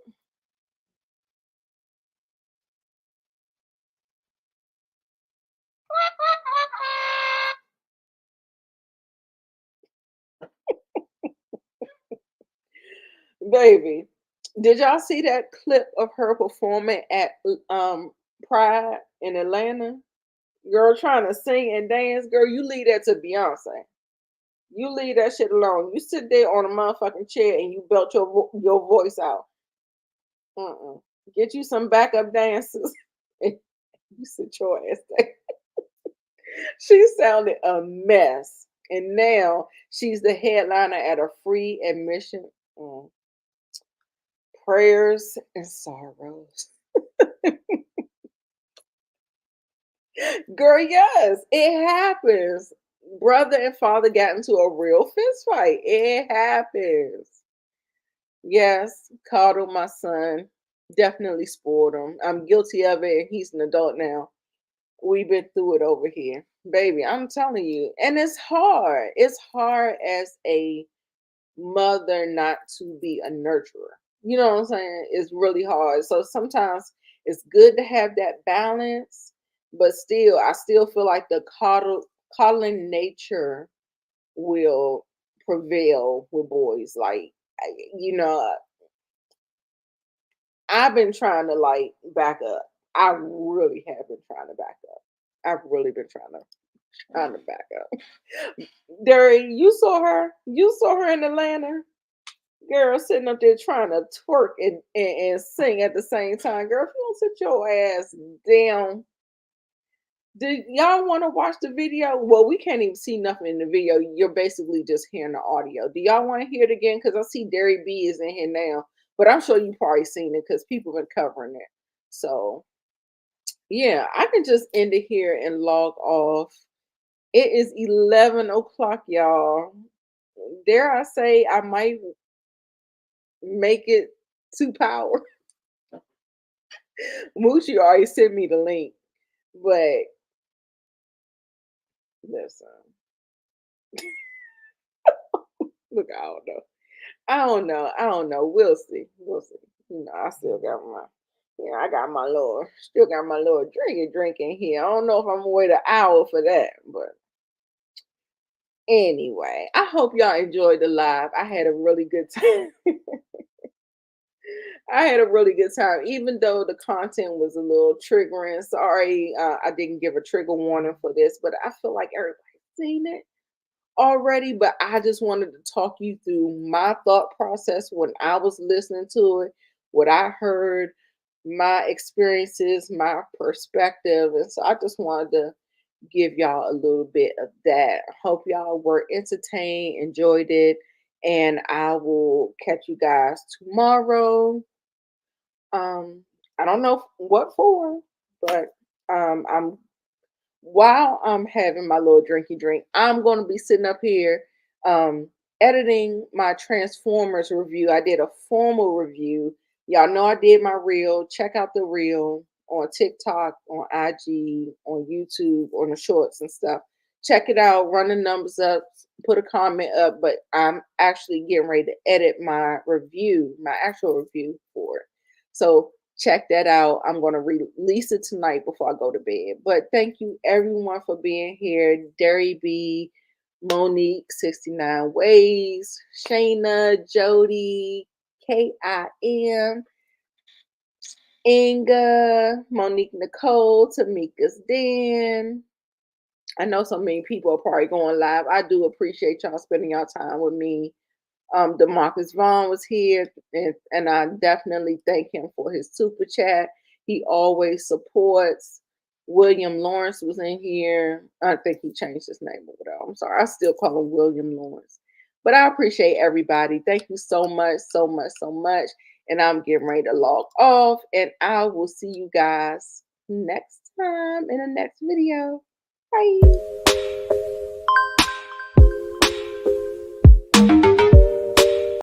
S2: Baby, did y'all see that clip of her performing at Pride in Atlanta? Girl, trying to sing and dance. Girl, you leave that to Beyonce. You leave that shit alone. You sit there on a motherfucking chair and you belt your voice out. Mm-mm. Get you some backup dancers. And you sit your ass there. She sounded a mess. And now she's the headliner at a free admission. Mm. Prayers and sorrows. Girl, yes, it happens. Brother and father got into a real fist fight. It happens. Yes, coddled my son. Definitely spoiled him. I'm guilty of it. He's an adult now. We've been through it over here. Baby, I'm telling you. And it's hard. It's hard as a mother not to be a nurturer. You know what I'm saying? It's really hard. So sometimes it's good to have that balance, but still, I still feel like the coddling nature will prevail with boys. Like, you know, I've been trying to like back up. I really have been trying to back up. I've really been trying to back up. Derry, you saw her. You saw her in Atlanta. Girl sitting up there trying to twerk and sing at the same time. Girl, if you don't sit your ass down. Do y'all want to watch the video? Well, we can't even see nothing in the video. You're basically just hearing the audio. Do y'all want to hear it again? Because I see Derry B is in here now. But I'm sure you probably seen it because people been covering it. So yeah, I can just end it here and log off. It is 11 o'clock, y'all. Dare I say I might make it to power. Moochie already sent me the link. But listen. Look, I don't know. I don't know. We'll see. We'll see. I still got I got still got my little drinking here. I don't know if I'm gonna wait an hour for that, but anyway, I hope y'all enjoyed the live. I had a really good time. I had a really good time, even though the content was a little triggering. Sorry, I didn't give a trigger warning for this, but I feel like everybody's seen it already. But I just wanted to talk you through my thought process when I was listening to it, what I heard, my experiences, my perspective. And so I just wanted to give y'all a little bit of that. Hope y'all were entertained, enjoyed it, and I will catch you guys tomorrow. I don't know what for, but I'm while I'm having my little drinky drink, I'm gonna be sitting up here um editing my Transformers review. I did a formal review. Y'all know I did my reel. Check out the reel on TikTok, on IG, on YouTube, on the shorts and stuff. Check it out, run the numbers up, put a comment up, but I'm actually getting ready to edit my review, my actual review for it. So check that out. I'm going to release it tonight before I go to bed. But thank you everyone for being here. Derry B, Monique, 69 Ways, Shayna, Jody, KIM, Inga, Monique Nicole, Tamika's Den. I know so many people are probably going live. I do appreciate y'all spending your time with me. Demarcus Vaughn was here, and I definitely thank him for his super chat. He always supports. William Lawrence was in here. I think he changed his name over there. I'm sorry. I still call him William Lawrence. But I appreciate everybody. Thank you so much, so much, so much. And I'm getting ready to log off. And I will see you guys next time in the next video. Bye.